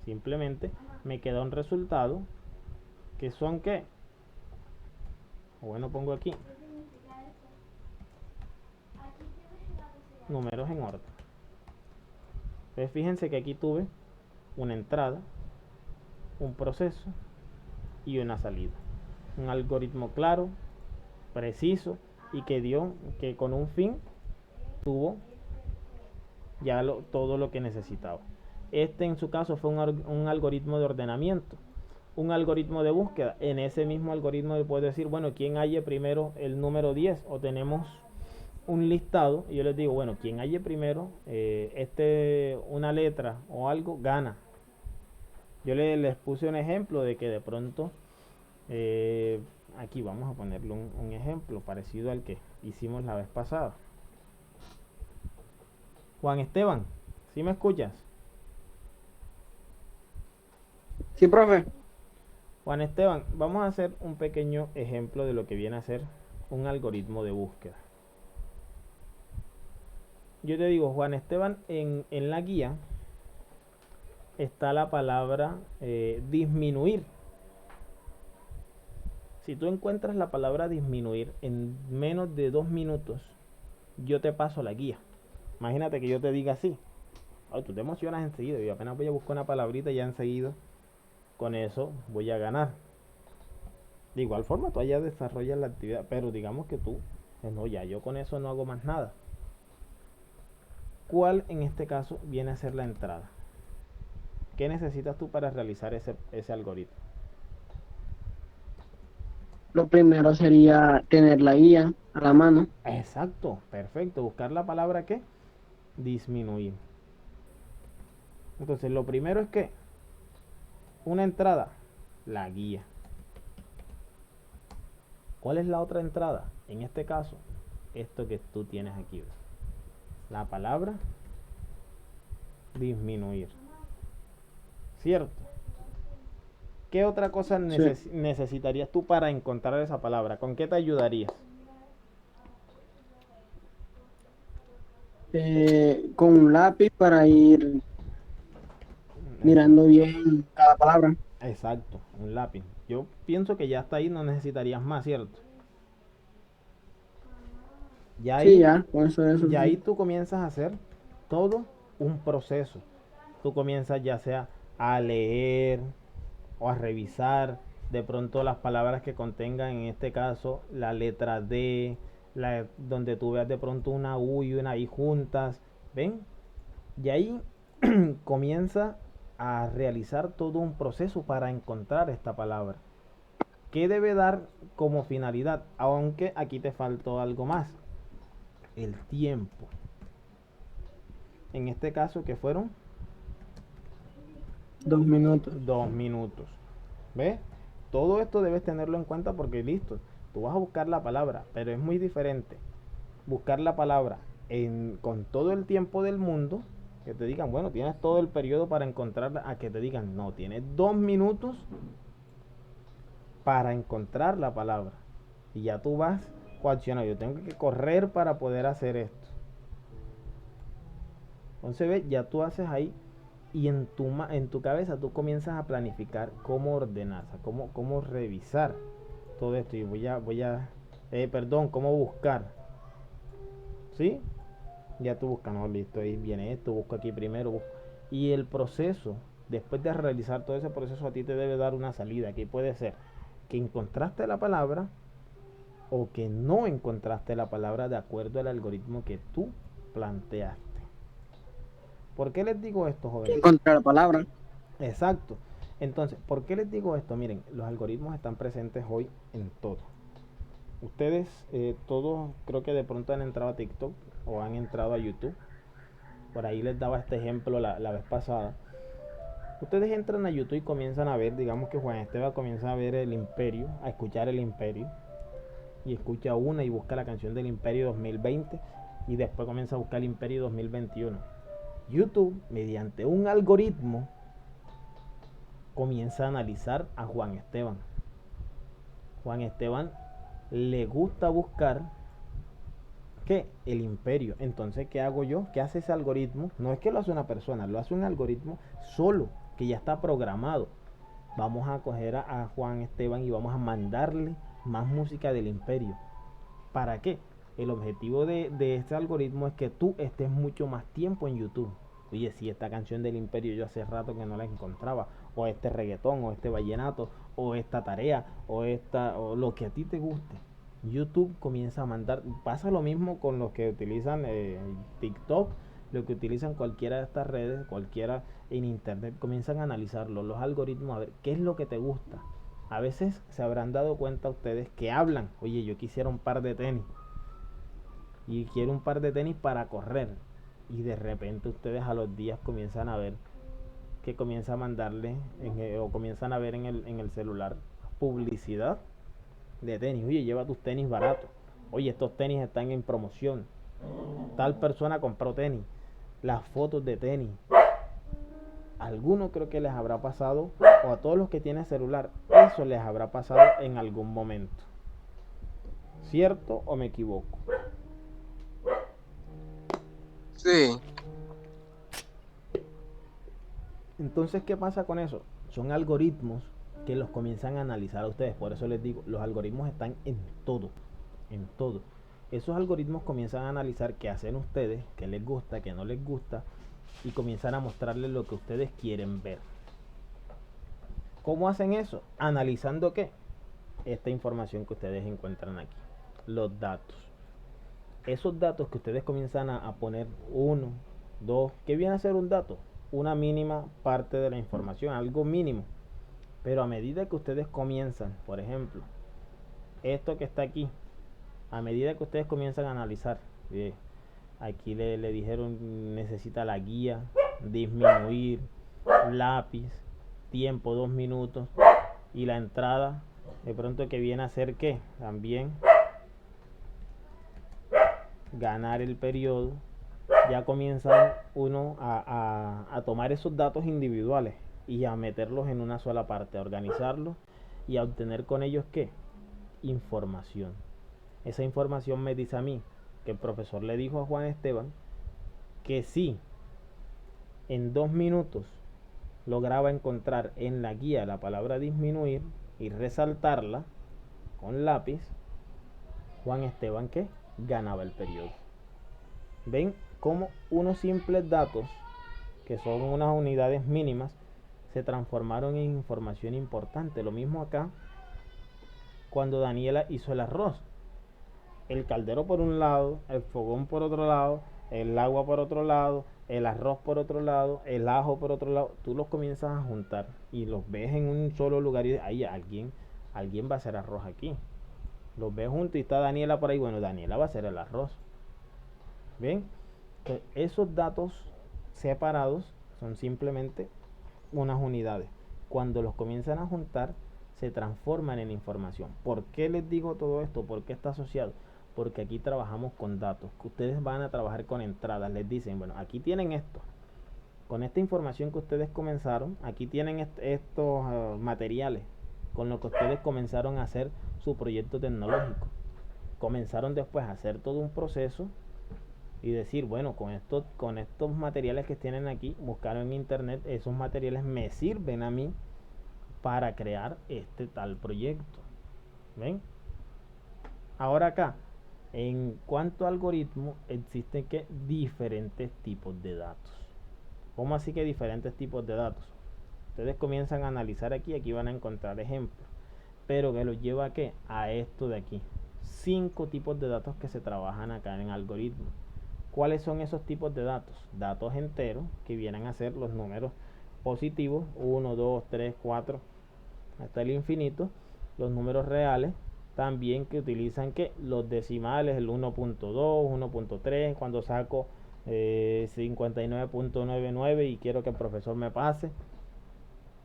Simplemente me queda un resultado que son ¿qué? Bueno, pongo aquí números en orden. Entonces fíjense que aquí tuve una entrada, un proceso y una salida. Un algoritmo claro, preciso y que con un fin tuvo ya todo lo que necesitaba. Este en su caso fue un algoritmo de ordenamiento, un algoritmo de búsqueda. En ese mismo algoritmo le puedo decir, bueno, ¿quién halle primero el número 10? O tenemos un listado y yo les digo, bueno, quien halle primero una letra o algo, gana. Yo les puse un ejemplo de que de pronto aquí vamos a ponerle un ejemplo parecido al que hicimos la vez pasada. Juan Esteban, ¿sí me escuchas? Sí, profe. Juan Esteban, vamos a hacer un pequeño ejemplo de lo que viene a ser un algoritmo de búsqueda. Yo te digo, Juan Esteban, en la guía está la palabra disminuir. Si tú encuentras la palabra disminuir en menos de 2 minutos, yo te paso la guía. Imagínate que yo te diga así. Ay, tú te emocionas enseguida. Y apenas voy a buscar una palabrita, ya enseguida con eso voy a ganar. De igual forma, tú allá desarrollas la actividad, pero digamos que tú, no, ya yo con eso no hago más nada. ¿Cuál en este caso viene a ser la entrada? ¿Qué necesitas tú para realizar ese algoritmo? Lo primero sería tener la guía a la mano. Exacto, perfecto. Buscar la palabra ¿qué? Disminuir. Entonces, lo primero es que una entrada, la guía. ¿Cuál es la otra entrada? En este caso, esto que tú tienes aquí. La palabra disminuir. ¿Cierto? ¿Qué otra cosa necesitarías tú para encontrar esa palabra? ¿Con qué te ayudarías? Con un lápiz para ir mirando bien cada palabra. Exacto, un lápiz. Yo pienso que ya hasta ahí no necesitarías más, ¿cierto? Ya Sí, ahí, ya, con eso es ya ahí suficiente. tú comienzas a hacer todo un proceso. Tú comienzas ya sea a leer o a revisar de pronto las palabras que contengan, en este caso, la letra D, donde tú veas de pronto una U y una I juntas. ¿Ven? Y ahí comienza a realizar todo un proceso para encontrar esta palabra. ¿Qué debe dar como finalidad? Aunque aquí te faltó algo más. El tiempo. En este caso, que fueron 2 minutos. 2 minutos. ¿Ves? Todo esto debes tenerlo en cuenta porque listo, tú vas a buscar la palabra, pero es muy diferente buscar la palabra con todo el tiempo del mundo, que te digan, bueno, tienes todo el periodo para encontrarla, a que te digan, no, tienes 2 minutos para encontrar la palabra. Y ya tú vas coaccionado, yo tengo que correr para poder hacer esto. Entonces, ve, ya tú haces ahí y en tu cabeza tú comienzas a planificar cómo ordenar, o sea, cómo revisar todo esto. Y perdón, cómo buscar. ¿Sí? Ya tú buscas, no, listo, ahí viene esto, busco aquí primero. Y el proceso, después de realizar todo ese proceso, a ti te debe dar una salida, que puede ser que encontraste la palabra o que no encontraste la palabra de acuerdo al algoritmo que tú planteaste. ¿Por qué les digo esto, jóvenes? Encontrar la palabra. Exacto. Entonces, ¿por qué les digo esto? Miren, los algoritmos están presentes hoy en todo. Ustedes todos creo que de pronto han entrado a TikTok o han entrado a YouTube. Por ahí les daba este ejemplo la vez pasada. Ustedes entran a YouTube y comienzan a ver, digamos que Juan Esteban comienza a ver el Imperio, a escuchar el Imperio. Y escucha una y busca la canción del Imperio 2020 y después comienza a buscar el Imperio 2021. YouTube, mediante un algoritmo, comienza a analizar a Juan Esteban. Juan Esteban le gusta buscar ¿qué? El Imperio. Entonces, ¿qué hago yo? ¿Qué hace ese algoritmo? No es que lo hace una persona, lo hace un algoritmo solo, que ya está programado. Vamos a coger a Juan Esteban y vamos a mandarle más música del Imperio. ¿Para qué? El objetivo de este algoritmo es que tú estés mucho más tiempo en YouTube. Oye, si esta canción del Imperio yo hace rato que no la encontraba, o este reggaetón, o este vallenato, o esta tarea, o lo que a ti te guste. YouTube comienza a mandar, pasa lo mismo con los que utilizan TikTok, lo que utilizan cualquiera de estas redes, cualquiera en internet, comienzan a analizarlo, los algoritmos, a ver qué es lo que te gusta. A veces se habrán dado cuenta ustedes que hablan, oye, yo quisiera un par de tenis, y quiero un par de tenis para correr, y de repente ustedes a los días comienzan a ver que comienza a mandarle o comienzan a ver en el celular publicidad de tenis. Oye, lleva tus tenis baratos, oye, estos tenis están en promoción, tal persona compró tenis, las fotos de tenis. Alguno creo que les habrá pasado, o a todos los que tienen celular, eso les habrá pasado en algún momento. ¿Cierto o me equivoco? Sí. Entonces, ¿qué pasa con eso? Son algoritmos que los comienzan a analizar a ustedes. Por eso les digo, los algoritmos están en todo. En todo. Esos algoritmos comienzan a analizar qué hacen ustedes, qué les gusta, qué no les gusta, y comienzan a mostrarles lo que ustedes quieren ver. ¿Cómo hacen eso? Analizando qué? Esta información que ustedes encuentran aquí, los datos. Esos datos que ustedes comienzan a poner 1, 2, ¿qué viene a ser un dato? Una mínima parte de la información, algo mínimo. Pero a medida que ustedes comienzan, por ejemplo, esto que está aquí, a medida que ustedes comienzan a analizar, aquí le dijeron necesita la guía, disminuir, lápiz, tiempo 2 minutos, y la entrada de pronto que viene a ser ¿qué? También ganar el periodo. Ya comienza uno a tomar esos datos individuales y a meterlos en una sola parte, a organizarlos y a obtener con ellos ¿qué? Información. Esa información me dice a mí que el profesor le dijo a Juan Esteban que si en 2 minutos lograba encontrar en la guía la palabra disminuir y resaltarla con lápiz, Juan Esteban ¿qué? Ganaba el periodo. ¿Ven cómo unos simples datos, que son unas unidades mínimas, se transformaron en información importante? Lo mismo acá cuando Daniela hizo el arroz. El caldero por un lado, el fogón por otro lado, el agua por otro lado, el arroz por otro lado, el ajo por otro lado. Tú los comienzas a juntar y los ves en un solo lugar y ahí alguien va a hacer arroz aquí. Los ves juntos y está Daniela por ahí. Bueno, Daniela va a hacer el arroz. ¿Ven? Entonces, esos datos separados son simplemente unas unidades. Cuando los comienzan a juntar, se transforman en información. ¿Por qué les digo todo esto? ¿Por qué está asociado? Porque aquí trabajamos con datos. Que ustedes van a trabajar con entradas. Les dicen, bueno, aquí tienen esto. Con esta información que ustedes comenzaron, aquí tienen estos materiales con los que ustedes comenzaron a hacer su proyecto tecnológico. Comenzaron después a hacer todo un proceso y decir, bueno, con estos materiales que tienen aquí, buscaron en internet, esos materiales me sirven a mí para crear este tal proyecto. ¿Ven? Ahora acá, en cuanto a algoritmo, existen que diferentes tipos de datos. ¿Cómo así que diferentes tipos de datos? Ustedes comienzan a analizar aquí van a encontrar ejemplos, pero que los lleva a ¿qué? A esto de aquí. 5 tipos de datos que se trabajan acá en algoritmo. ¿Cuáles son esos tipos de datos? Datos enteros, que vienen a ser los números positivos, 1, 2, 3, 4, hasta el infinito. Los números reales, también que utilizan ¿qué? Los decimales, el 1.2, 1.3, cuando saco 59.99 y quiero que el profesor me pase.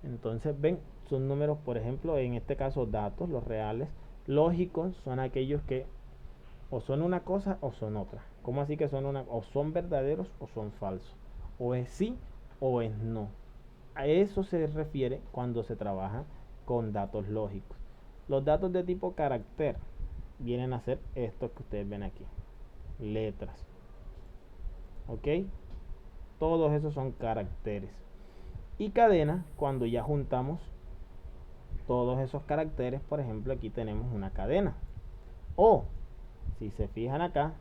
Entonces, ven, son números, por ejemplo, en este caso datos, los reales. Lógicos son aquellos que o son una cosa o son otra. ¿Cómo así que son una? O son verdaderos o son falsos. O es sí o es no. A eso se refiere cuando se trabaja con datos lógicos. Los datos de tipo carácter vienen a ser estos que ustedes ven aquí. Letras. ¿Ok? Todos esos son caracteres. Y cadena, cuando ya juntamos todos esos caracteres, por ejemplo, aquí tenemos una cadena. O, si se fijan acá,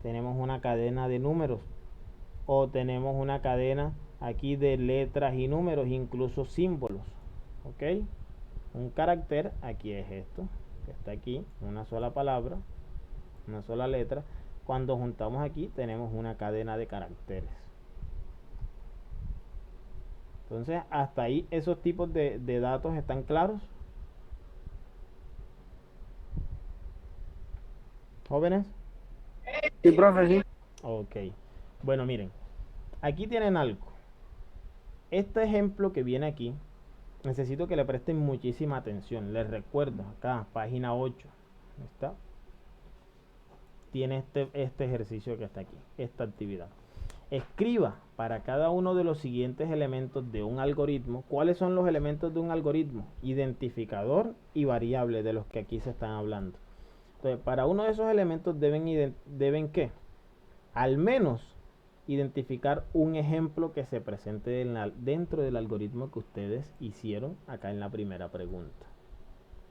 tenemos una cadena de números. O tenemos una cadena aquí de letras y números, incluso símbolos. ¿Ok? Un carácter, aquí es esto, que está aquí, una sola palabra, una sola letra. Cuando juntamos aquí, tenemos una cadena de caracteres. Entonces, hasta ahí esos tipos de datos están claros. ¿Jóvenes? Sí, profe, sí. Ok. Bueno, miren, aquí tienen algo. Este ejemplo que viene aquí, necesito que le presten muchísima atención. Les recuerdo, acá, página 8, ¿está? Tiene este ejercicio que está aquí, esta actividad. Escriba para cada uno de los siguientes elementos de un algoritmo. ¿Cuáles son los elementos de un algoritmo? Identificador y variable, de los que aquí se están hablando. Entonces, para uno de esos elementos deben ¿qué? Al menos identificar un ejemplo que se presente dentro del algoritmo que ustedes hicieron acá en la primera pregunta.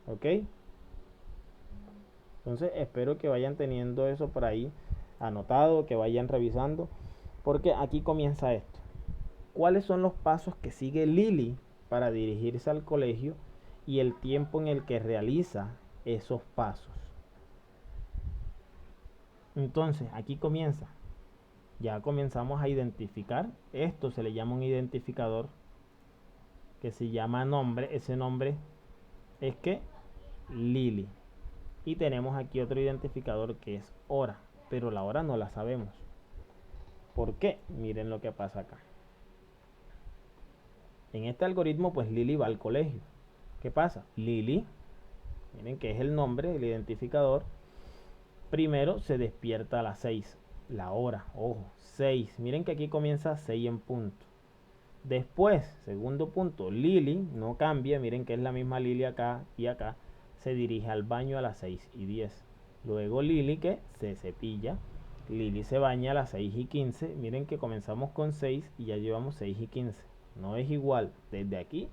¿Ok? Entonces espero que vayan teniendo eso por ahí anotado, que vayan revisando, porque aquí comienza esto. ¿Cuáles son los pasos que sigue Lili para dirigirse al colegio y el tiempo en el que realiza esos pasos? Entonces aquí comienza. Ya comenzamos a identificar. Esto se le llama un identificador que se llama nombre. Ese nombre es que Lili. Y tenemos aquí otro identificador que es hora, pero la hora no la sabemos. ¿Por qué? Miren lo que pasa acá. En este algoritmo pues Lili va al colegio. ¿Qué pasa? Lili, miren que es el nombre, el identificador. Primero se despierta a las 6. La hora, ojo, 6. Miren que aquí comienza 6 en punto. Después, segundo punto, Lili no cambia. Miren que es la misma Lili acá y acá. Se dirige al baño a las 6:10. Luego Lili que se cepilla. Lili se baña a las 6:15. Miren que comenzamos con 6 y ya llevamos 6:15. No es igual desde aquí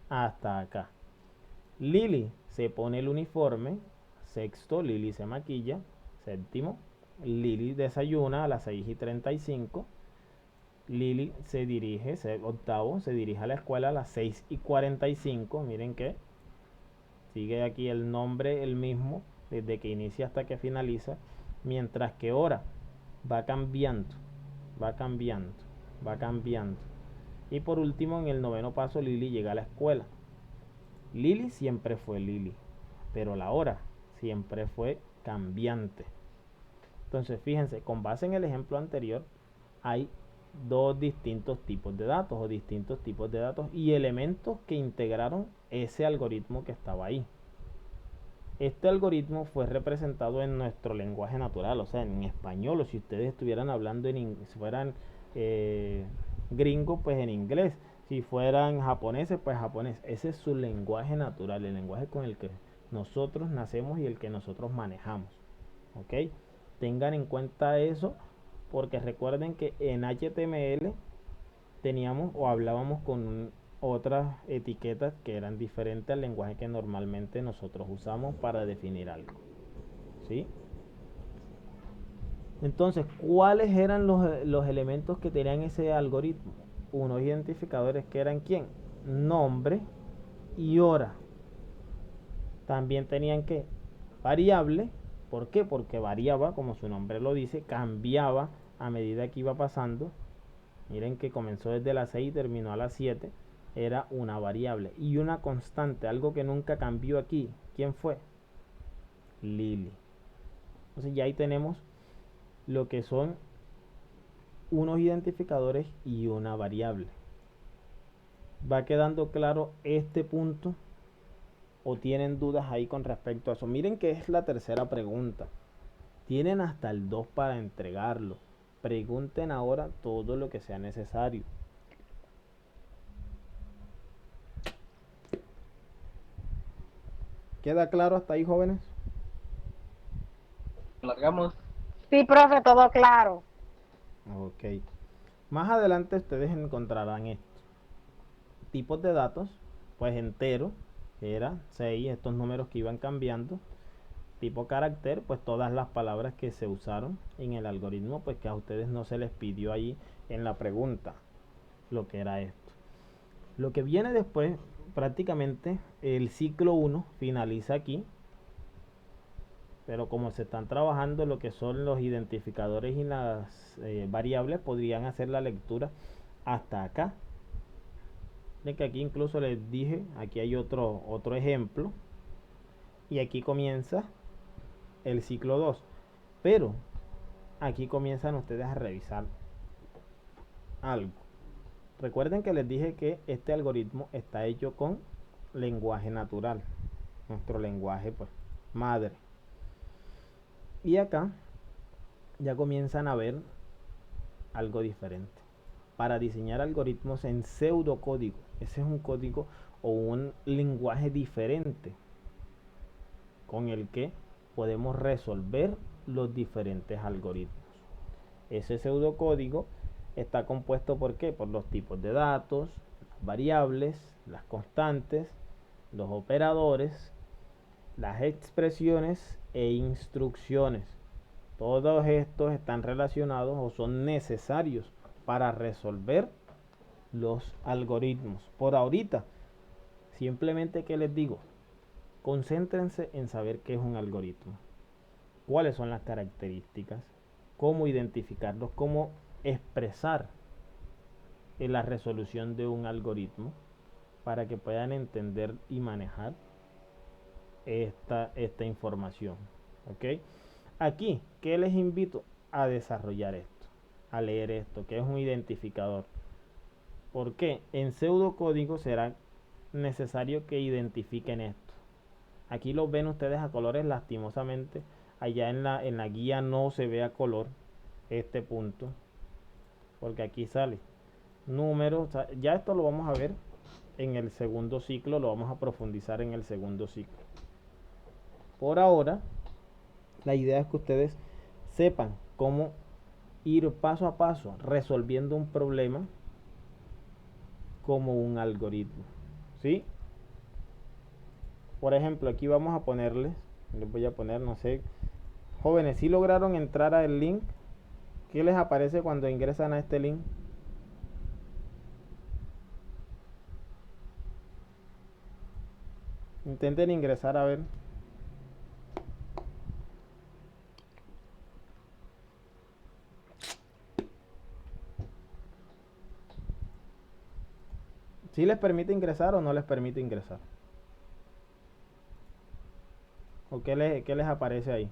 hasta acá. Lili se pone el uniforme. Sexto, Lili se maquilla. Séptimo, Lili desayuna a las 6:35. Lili se dirige, octavo, se dirige a la escuela a las 6:45. Miren que sigue aquí el nombre el mismo desde que inicia hasta que finaliza, mientras que hora va cambiando, va cambiando, va cambiando. Y por último, en el noveno paso, Lili llega a la escuela. Lili siempre fue Lili, pero la hora siempre fue cambiante. Entonces, fíjense, con base en el ejemplo anterior, hay dos distintos tipos de datos o distintos tipos de datos y elementos que integraron ese algoritmo que estaba ahí. Este algoritmo fue representado en nuestro lenguaje natural, o sea, en español, o si ustedes estuvieran hablando si fueran gringos, pues en inglés, si fueran japoneses, pues japonés. Ese es su lenguaje natural, el lenguaje con el que nosotros nacemos y el que nosotros manejamos. ¿Ok? Tengan en cuenta eso, porque recuerden que en HTML teníamos o hablábamos con otras etiquetas que eran diferentes al lenguaje que normalmente nosotros usamos para definir algo. ¿Sí? Entonces, ¿cuáles eran los elementos que tenían ese algoritmo? Unos identificadores que eran ¿quién? Nombre y hora. También tenían que variable. ¿Por qué? Porque variaba, como su nombre lo dice, cambiaba a medida que iba pasando. Miren que comenzó desde las 6 y terminó a las 7. Era una variable. Y una constante, algo que nunca cambió aquí. ¿Quién fue? Lili. Entonces ya ahí tenemos lo que son unos identificadores y una variable. ¿Va quedando claro este punto? ¿O tienen dudas ahí con respecto a eso? Miren que es la tercera pregunta. Tienen hasta el 2 para entregarlo. Pregunten ahora todo lo que sea necesario. ¿Queda claro hasta ahí, jóvenes? Largamos. Sí, profe, todo claro. Ok. Más adelante ustedes encontrarán esto. Tipos de datos, pues entero, que era 6, estos números que iban cambiando. Tipo carácter, pues todas las palabras que se usaron en el algoritmo, pues que a ustedes no se les pidió ahí en la pregunta lo que era esto. Lo que viene después, prácticamente el ciclo 1 finaliza aquí, pero como se están trabajando lo que son los identificadores y las variables, podrían hacer la lectura hasta acá. De que aquí incluso les dije, aquí hay otro ejemplo, y aquí comienza el ciclo 2, pero aquí comienzan ustedes a revisar algo. Recuerden que les dije que este algoritmo está hecho con lenguaje natural, nuestro lenguaje pues madre, y acá ya comienzan a ver algo diferente. Para diseñar algoritmos en pseudocódigo, ese es un código o un lenguaje diferente con el que podemos resolver los diferentes algoritmos. Ese pseudocódigo está compuesto ¿por qué? Por los tipos de datos, las variables, las constantes, los operadores, las expresiones e instrucciones. Todos estos están relacionados o son necesarios para resolver los algoritmos. Por ahorita, simplemente que les digo, concéntrense en saber qué es un algoritmo, cuáles son las características, cómo identificarlos, cómo expresar en la resolución de un algoritmo para que puedan entender y manejar esta información. ¿Ok? Aquí, ¿qué les invito? A desarrollar esto, a leer esto, que es un identificador. Porque en pseudocódigo será necesario que identifiquen esto. Aquí lo ven ustedes a colores, lastimosamente. Allá en la guía no se ve a color este punto, porque aquí sale números. Ya esto lo vamos a ver en el segundo ciclo, lo vamos a profundizar en el segundo ciclo. Por ahora, la idea es que ustedes sepan cómo ir paso a paso resolviendo un problema como un algoritmo, ¿sí? Por ejemplo, aquí vamos a ponerles, les voy a poner, no sé, jóvenes, si lograron entrar al link, ¿qué les aparece cuando ingresan a este link? Intenten ingresar a ver. ¿Sí les permite ingresar o no les permite ingresar? ¿O qué les aparece ahí?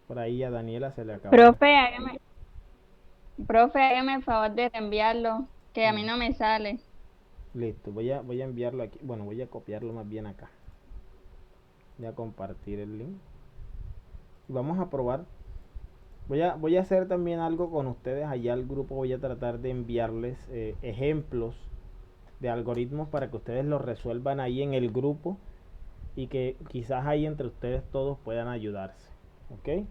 Por ahí a Daniela se le acaba. Profe, hágame el favor de reenviarlo, que a mí no me sale. Listo, voy a enviarlo aquí. Bueno, voy a copiarlo más bien acá. Voy a compartir el link. Y vamos a probar. Voy a hacer también algo con ustedes allá al grupo. Voy a tratar de enviarles ejemplos de algoritmos para que ustedes los resuelvan ahí en el grupo y que quizás ahí entre ustedes todos puedan ayudarse. ¿Ok?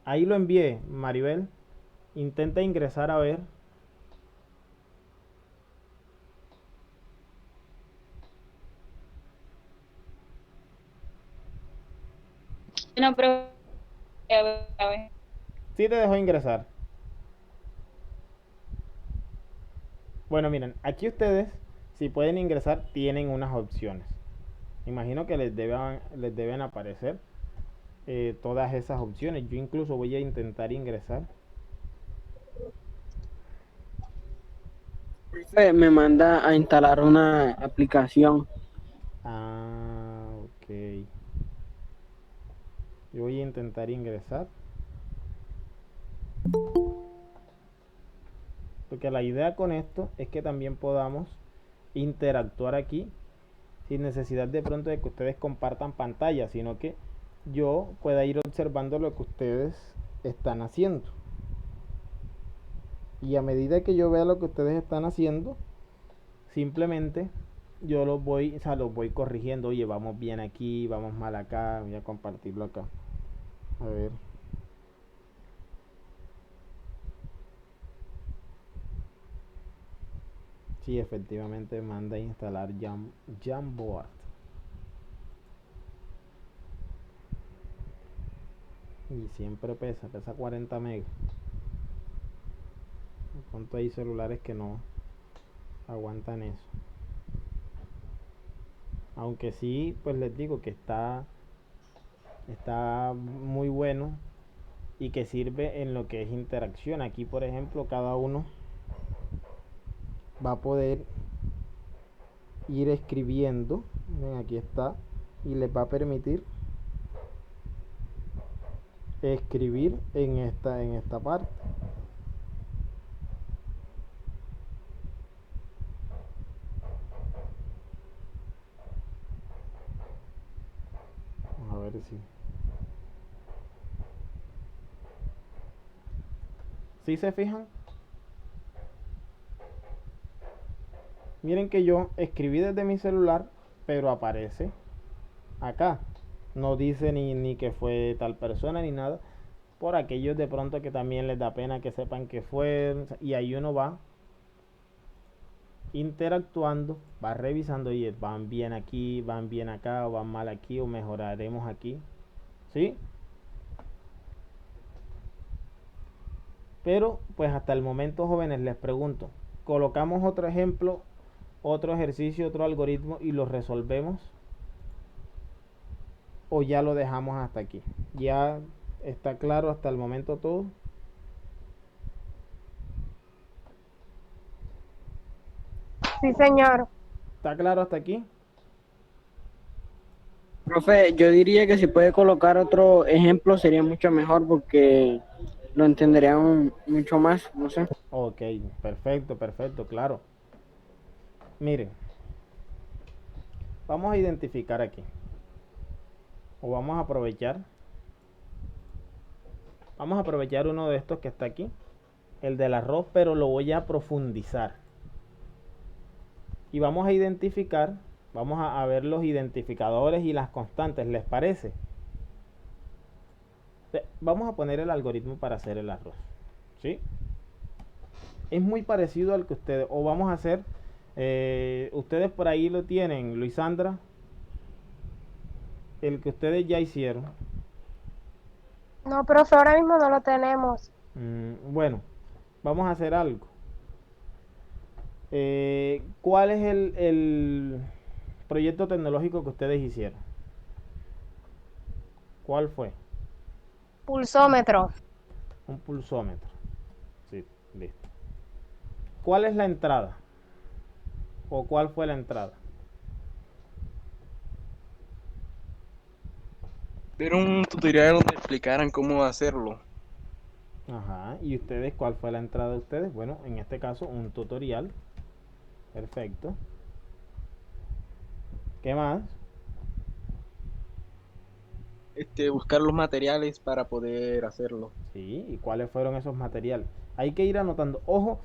Ahí lo envié, Maribel. Intenta ingresar a ver. No, profe, a ver. Sí te dejó ingresar. Bueno, miren, aquí ustedes, si pueden ingresar, tienen unas opciones. Imagino que les deben aparecer todas esas opciones. Yo incluso voy a intentar ingresar. Me manda a instalar una aplicación. Ah, ok. Yo voy a intentar ingresar. Porque la idea con esto es que también podamos interactuar aquí sin necesidad de pronto de que ustedes compartan pantalla, sino que yo pueda ir observando lo que ustedes están haciendo. Y a medida que yo vea lo que ustedes están haciendo, simplemente yo los voy corrigiendo. Oye, vamos bien aquí, vamos mal acá. Voy a compartirlo acá. A ver. Sí, efectivamente manda a instalar Jamboard. Y siempre pesa 40 megas. ¿Cuánto hay celulares que no aguantan eso? Aunque sí, pues les digo que está muy bueno y que sirve en lo que es interacción. Aquí, por ejemplo, cada uno va a poder ir escribiendo. Ven, aquí está, y les va a permitir escribir en esta parte. Vamos a ver si se fijan. Miren que yo escribí desde mi celular, pero aparece acá. No dice ni que fue tal persona ni nada. Por aquellos de pronto que también les da pena que sepan que fue. Y ahí uno va interactuando, vas revisando y van bien aquí, van bien acá, o van mal aquí, o mejoraremos aquí, ¿sí? Pero pues hasta el momento, jóvenes, les pregunto, colocamos otro ejemplo, otro ejercicio, otro algoritmo y lo resolvemos, o ya lo dejamos hasta aquí. Ya está claro hasta el momento todo. Sí, señor. ¿Está claro hasta aquí? Profe, yo diría que si puede colocar otro ejemplo sería mucho mejor porque lo entenderían mucho más, no sé. Ok, perfecto, perfecto, claro. Miren, vamos a identificar aquí, o vamos a aprovechar uno de estos que está aquí, el del arroz, pero lo voy a profundizar. Y vamos a identificar, vamos a ver los identificadores y las constantes, ¿les parece? Vamos a poner el algoritmo para hacer el arroz, ¿sí? Es muy parecido al que ustedes, o vamos a hacer, ustedes por ahí lo tienen, Luisandra, el que ustedes ya hicieron. No, profe, ahora mismo no lo tenemos. Bueno, vamos a hacer algo. ¿Cuál es el proyecto tecnológico que ustedes hicieron? ¿Cuál fue? Pulsómetro. Un pulsómetro. Sí, listo. ¿Cuál es la entrada? ¿O cuál fue la entrada? Ver un tutorial donde explicaran cómo hacerlo. Ajá. ¿Y ustedes cuál fue la entrada de ustedes? Bueno, en este caso un tutorial. Perfecto. ¿Qué más? Buscar los materiales para poder hacerlo. Sí, ¿y cuáles fueron esos materiales? Hay que ir anotando. Ojo,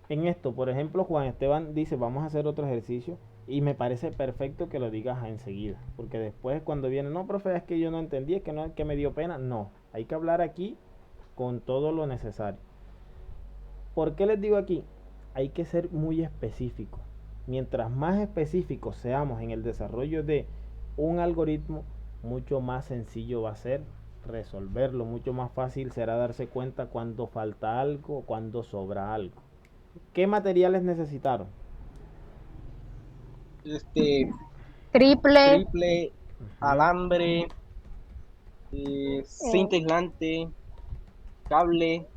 en esto, por ejemplo, Juan Esteban dice, vamos a hacer otro ejercicio. Y me parece perfecto que lo digas enseguida. Porque después cuando viene, no, profe, es que yo no entendí, es que no, es que me dio pena. No, hay que hablar aquí con todo lo necesario. ¿Por qué les digo aquí? Hay que ser muy específico. Mientras más específicos seamos en el desarrollo de un algoritmo, mucho más sencillo va a ser resolverlo, mucho más fácil será darse cuenta cuando falta algo o cuando sobra algo. ¿Qué materiales necesitaron? Triple. Triple, alambre, cinta aislante, cable,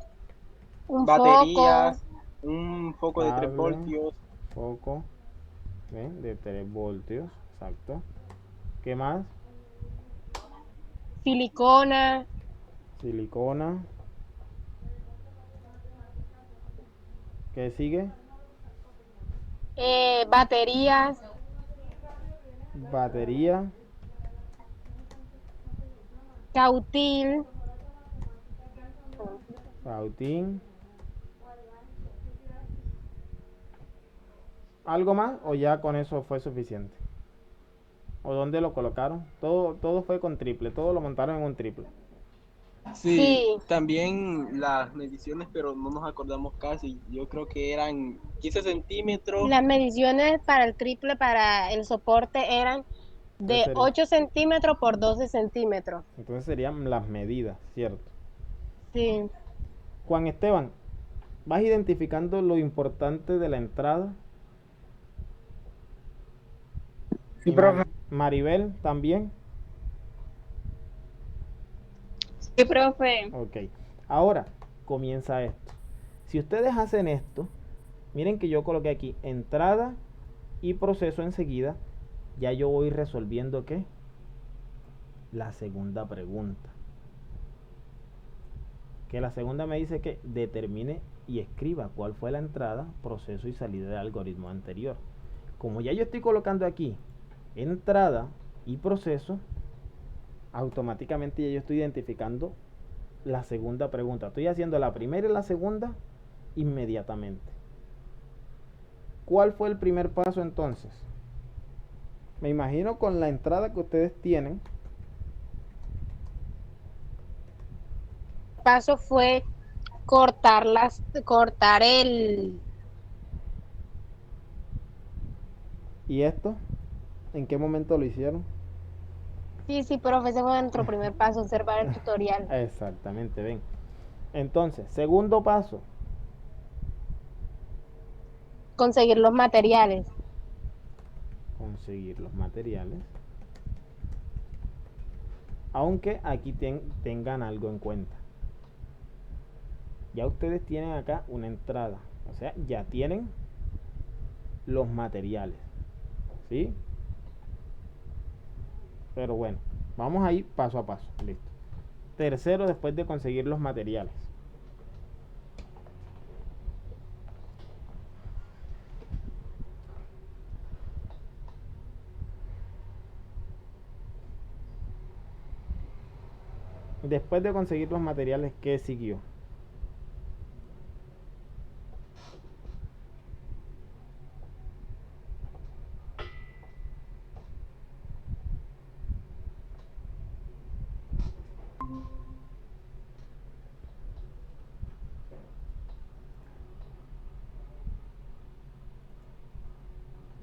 Un foco. baterías, un foco de 3 Cable, voltios, foco, de 3 voltios, exacto. ¿Qué más? Silicona. Silicona. ¿Qué sigue? Baterías. Batería, Cautil. cautín. ¿Algo más o ya con eso fue suficiente? ¿O dónde lo colocaron? Todo fue con triple, todo lo montaron en un triple. Sí, Sí. también las mediciones, pero no nos acordamos casi. Yo creo que eran 15 centímetros. Las mediciones para el triple, para el soporte, eran Entonces, de 8 centímetros por 12 centímetros. entonces serían las medidas, ¿cierto? Sí. Juan Esteban, ¿vas identificando lo importante de la entrada? Sí, Y profe. Maribel también. Sí, profe. Ok. Ahora comienza esto. Si ustedes hacen esto, miren que yo coloqué aquí entrada y proceso enseguida. Ya yo voy resolviendo ¿qué? La segunda pregunta. Que la segunda me dice que determine y escriba cuál fue la entrada, proceso y salida del algoritmo anterior. Como ya yo estoy colocando aquí entrada y proceso, automáticamente ya yo estoy identificando la segunda pregunta. Estoy haciendo la primera y la segunda inmediatamente. ¿Cuál fue el primer paso entonces? Me imagino con la entrada que ustedes tienen. El paso fue cortar el ¿Y esto? ¿En qué momento lo hicieron? Sí, profe, ese fue nuestro primer paso, observar el tutorial. Exactamente, ven. Entonces, segundo paso, Conseguir los materiales. conseguir los materiales. Aunque aquí tengan algo en cuenta. Ya ustedes tienen acá una entrada. O sea, ya tienen los materiales. ¿Sí? Pero bueno, vamos a ir paso a paso. Listo. Tercero, después de conseguir los materiales. Después de conseguir los materiales, ¿qué siguió?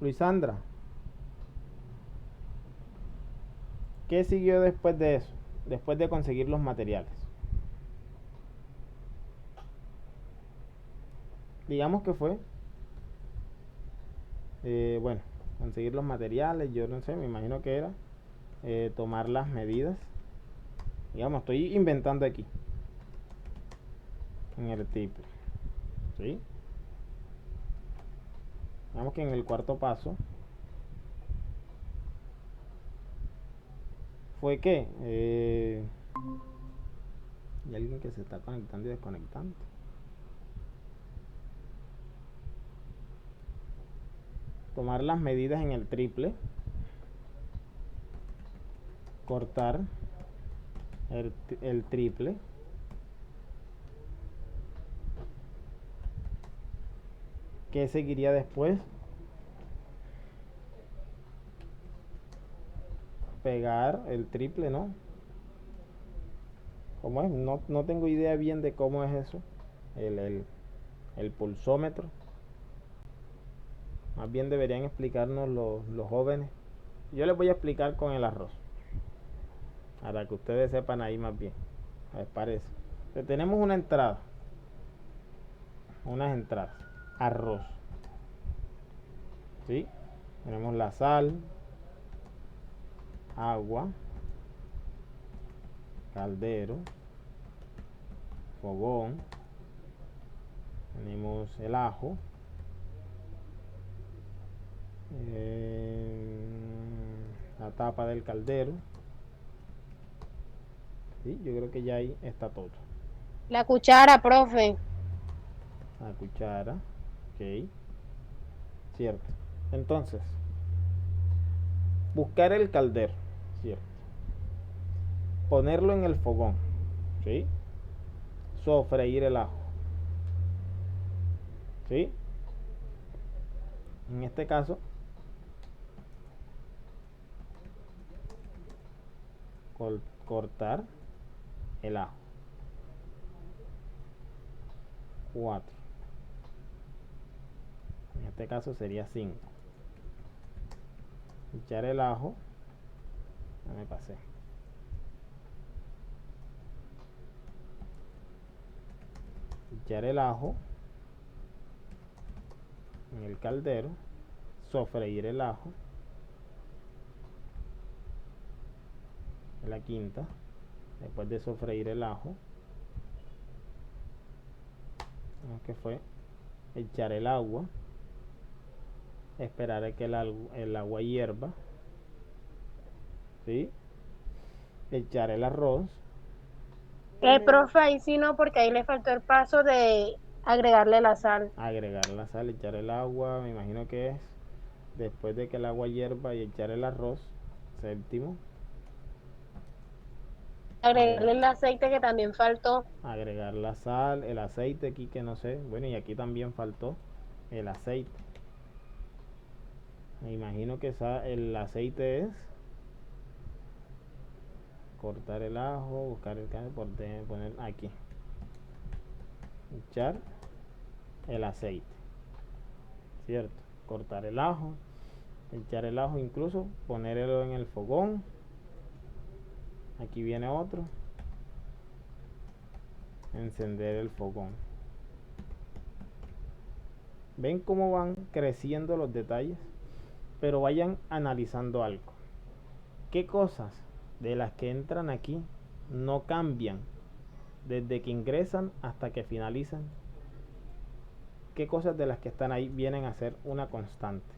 Luisandra, ¿qué siguió después de eso? Después de conseguir los materiales. Digamos que fue, bueno, conseguir los materiales, yo no sé, me imagino que era tomar las medidas. Digamos, estoy inventando aquí. En el triple. ¿Sí? Digamos que en el cuarto paso fue que hay alguien que se está conectando y desconectando. Tomar las medidas en el triple, cortar el triple, ¿qué seguiría después? Pegar el triple, ¿no? ¿Cómo es? No tengo idea bien de cómo es eso. El pulsómetro. Más bien deberían explicarnos los jóvenes. Yo les voy a explicar con el arroz, para que ustedes sepan ahí más bien. ¿Les parece? Entonces, tenemos una entrada. Unas entradas. Arroz. ¿Sí? Tenemos la sal, agua, caldero, fogón. Tenemos el ajo. La tapa del caldero. ¿Sí? Yo creo que ya ahí está todo. La cuchara, profe. La cuchara. Ok. Cierto. Entonces, buscar el caldero. Cierto. Ponerlo en el fogón. ¿Sí? Sofreír el ajo. ¿Sí? En este caso, cortar el ajo. 4. En este caso sería 5. Echar el ajo. Ya me pasé. Echar el ajo en el caldero. Sofreír el ajo. En la quinta. Después de sofreír el ajo, que fue echar el agua, esperar a que el agua hierva, ¿sí? Echar el arroz. Profe, ahí sí no, porque ahí le faltó el paso de agregarle la sal. Agregar la sal, echar el agua, me imagino que es después de que el agua hierva y echar el arroz. Séptimo, Agregarle el aceite que también faltó. agregar la sal, el aceite aquí que no sé, bueno, y aquí también faltó el aceite. Me imagino que el aceite es cortar el ajo, buscar el cambio, poner aquí, echar el aceite, cierto, cortar el ajo, echar el ajo, incluso ponerlo en el fogón. Aquí viene otro, encender el fogón. Ven cómo van creciendo los detalles, pero vayan analizando algo. ¿Qué cosas de las que entran aquí no cambian desde que ingresan hasta que finalizan? ¿Qué cosas de las que están ahí vienen a ser una constante?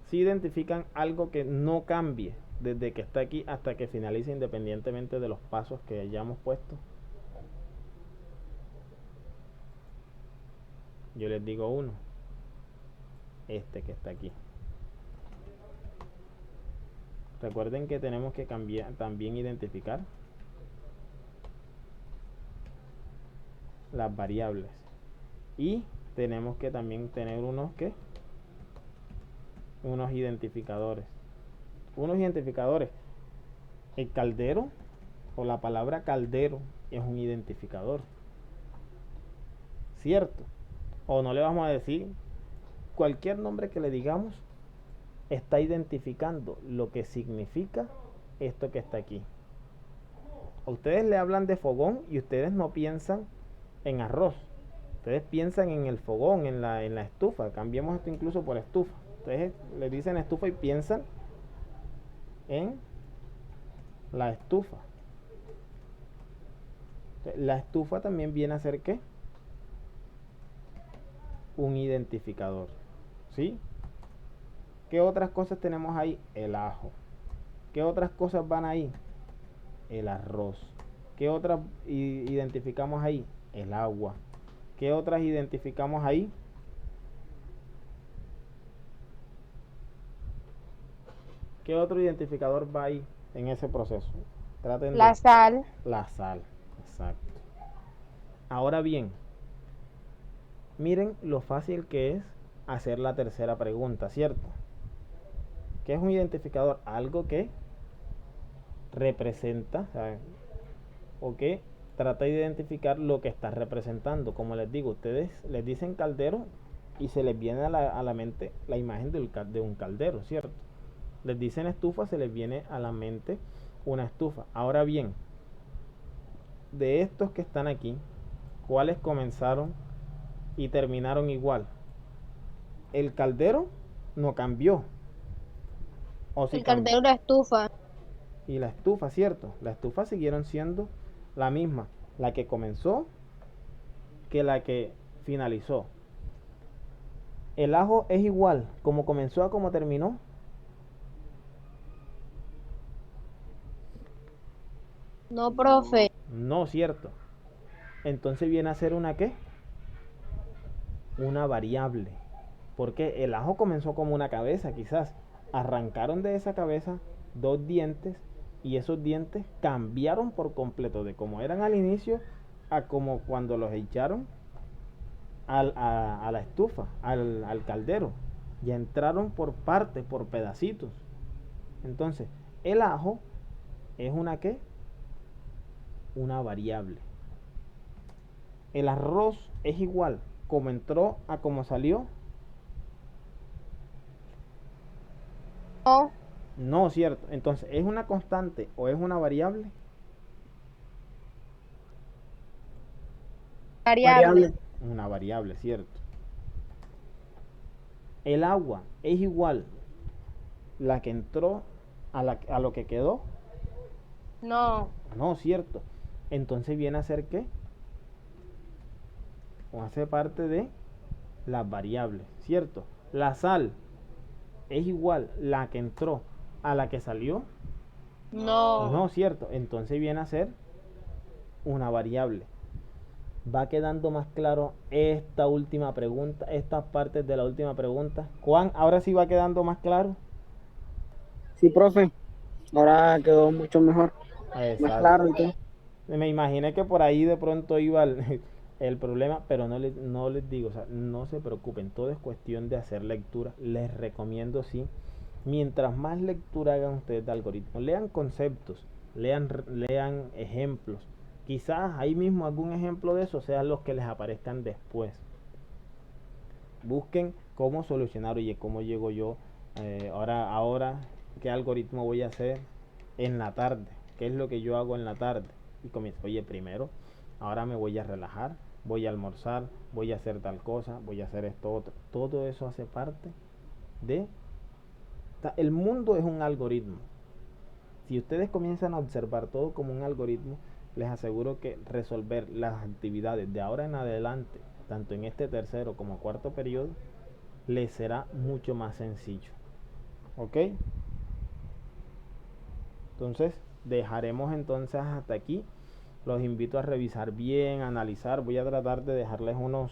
Si identifican algo que no cambie desde que está aquí hasta que finalice, independientemente de los pasos que hayamos puesto. Yo les digo uno, este que está aquí. Recuerden que tenemos que también identificar las variables, y tenemos que también tener unos identificadores. El caldero, o la palabra caldero, es un identificador, ¿cierto? O no le vamos a decir, cualquier nombre que le digamos está identificando lo que significa esto que está aquí. A ustedes le hablan de fogón y ustedes no piensan en arroz, ustedes piensan en el fogón, en la estufa. Cambiemos esto incluso por estufa. Ustedes le dicen estufa y piensan en la estufa. La estufa también viene a ser ¿qué? Un identificador, ¿sí? ¿Qué otras cosas tenemos ahí? El ajo. ¿Qué otras cosas van ahí? El arroz. ¿Qué otras identificamos ahí? El agua. ¿Qué otras identificamos ahí? ¿Qué otro identificador va ahí en ese proceso? Traten La sal. La sal, exacto. Ahora bien, miren lo fácil que es hacer la tercera pregunta, ¿cierto? ¿Qué es un identificador? Algo que representa, ¿saben? O que trata de identificar lo que está representando. Como les digo, ustedes les dicen caldero y se les viene a la mente la imagen de un caldero, ¿cierto? Les dicen estufa, se les viene a la mente una estufa. Ahora bien, de estos que están aquí, ¿cuáles comenzaron y terminaron igual? El caldero no cambió. ¿O sí El caldero y la estufa. Y la estufa, ¿cierto? La estufa siguieron siendo la misma, la que comenzó que la que finalizó. El ajo es igual, como comenzó a como terminó. No, profe. No, ¿cierto? Entonces viene a ser una ¿qué? Una variable. Porque el ajo comenzó como una cabeza, quizás. Arrancaron de esa cabeza 2 dientes y esos dientes cambiaron por completo de como eran al inicio a como cuando los echaron a la estufa, al caldero. Ya entraron por partes, por pedacitos. Entonces, el ajo es una ¿qué? Una variable. El arroz es igual, como entró a como salió. No. No, cierto. Entonces, ¿es una constante o es una variable? Variable. Una variable, cierto. El agua es igual, la que entró a lo que quedó. No. No, cierto. Entonces viene a ser ¿qué? O hace parte de las variables, ¿cierto? La sal es igual, la que entró a la que salió. No. No, cierto. Entonces viene a ser una variable. Va quedando más claro esta última pregunta, estas partes de la última pregunta. Juan, ahora sí va quedando más claro. Sí, profe. Ahora quedó mucho mejor. Más Exacto. claro y todo. Me imaginé que por ahí de pronto iba el problema, pero no les digo, o sea, no se preocupen, todo es cuestión de hacer lectura. Les recomiendo, sí, mientras más lectura hagan ustedes de algoritmos, lean conceptos, lean ejemplos, Quizás ahí mismo algún ejemplo de eso sean los que les aparezcan después. Busquen cómo solucionar, oye, cómo llego yo, ahora, qué algoritmo voy a hacer en la tarde, qué es lo que yo hago en la tarde. Y comienzo, oye, primero, ahora me voy a relajar, voy a almorzar, voy a hacer tal cosa, voy a hacer esto otro. Todo eso hace parte de... El mundo es un algoritmo. Si ustedes comienzan a observar todo como un algoritmo, les aseguro que resolver las actividades de ahora en adelante, tanto en este tercero como cuarto periodo, les será mucho más sencillo. ¿Ok? Entonces, dejaremos entonces hasta aquí. Los invito a revisar bien, a analizar. Voy a tratar de dejarles unos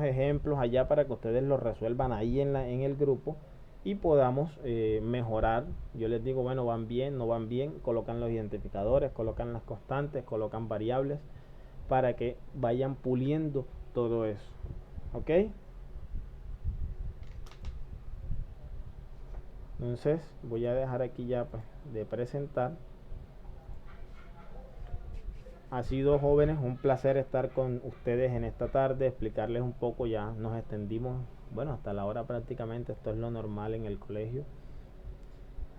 ejemplos allá para que ustedes los resuelvan ahí en el grupo y podamos mejorar. Yo les digo, bueno, van bien, no van bien, colocan los identificadores, colocan las constantes, colocan variables para que vayan puliendo todo eso. ¿Ok? Entonces voy a dejar aquí ya pues, de presentar. Ha sido, jóvenes, un placer estar con ustedes en esta tarde, explicarles un poco. Ya nos extendimos, bueno, hasta la hora prácticamente. Esto es lo normal en el colegio.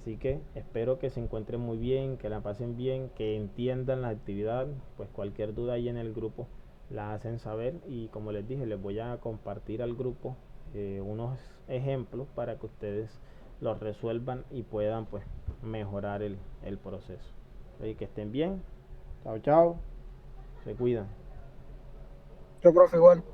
Así que espero que se encuentren muy bien, que la pasen bien, que entiendan la actividad. Pues cualquier duda ahí en el grupo la hacen saber, y como les dije, les voy a compartir al grupo unos ejemplos para que ustedes los resuelvan y puedan pues mejorar el proceso. Oye, que estén bien. Chao, chao. Se cuidan. Yo, profe, igual.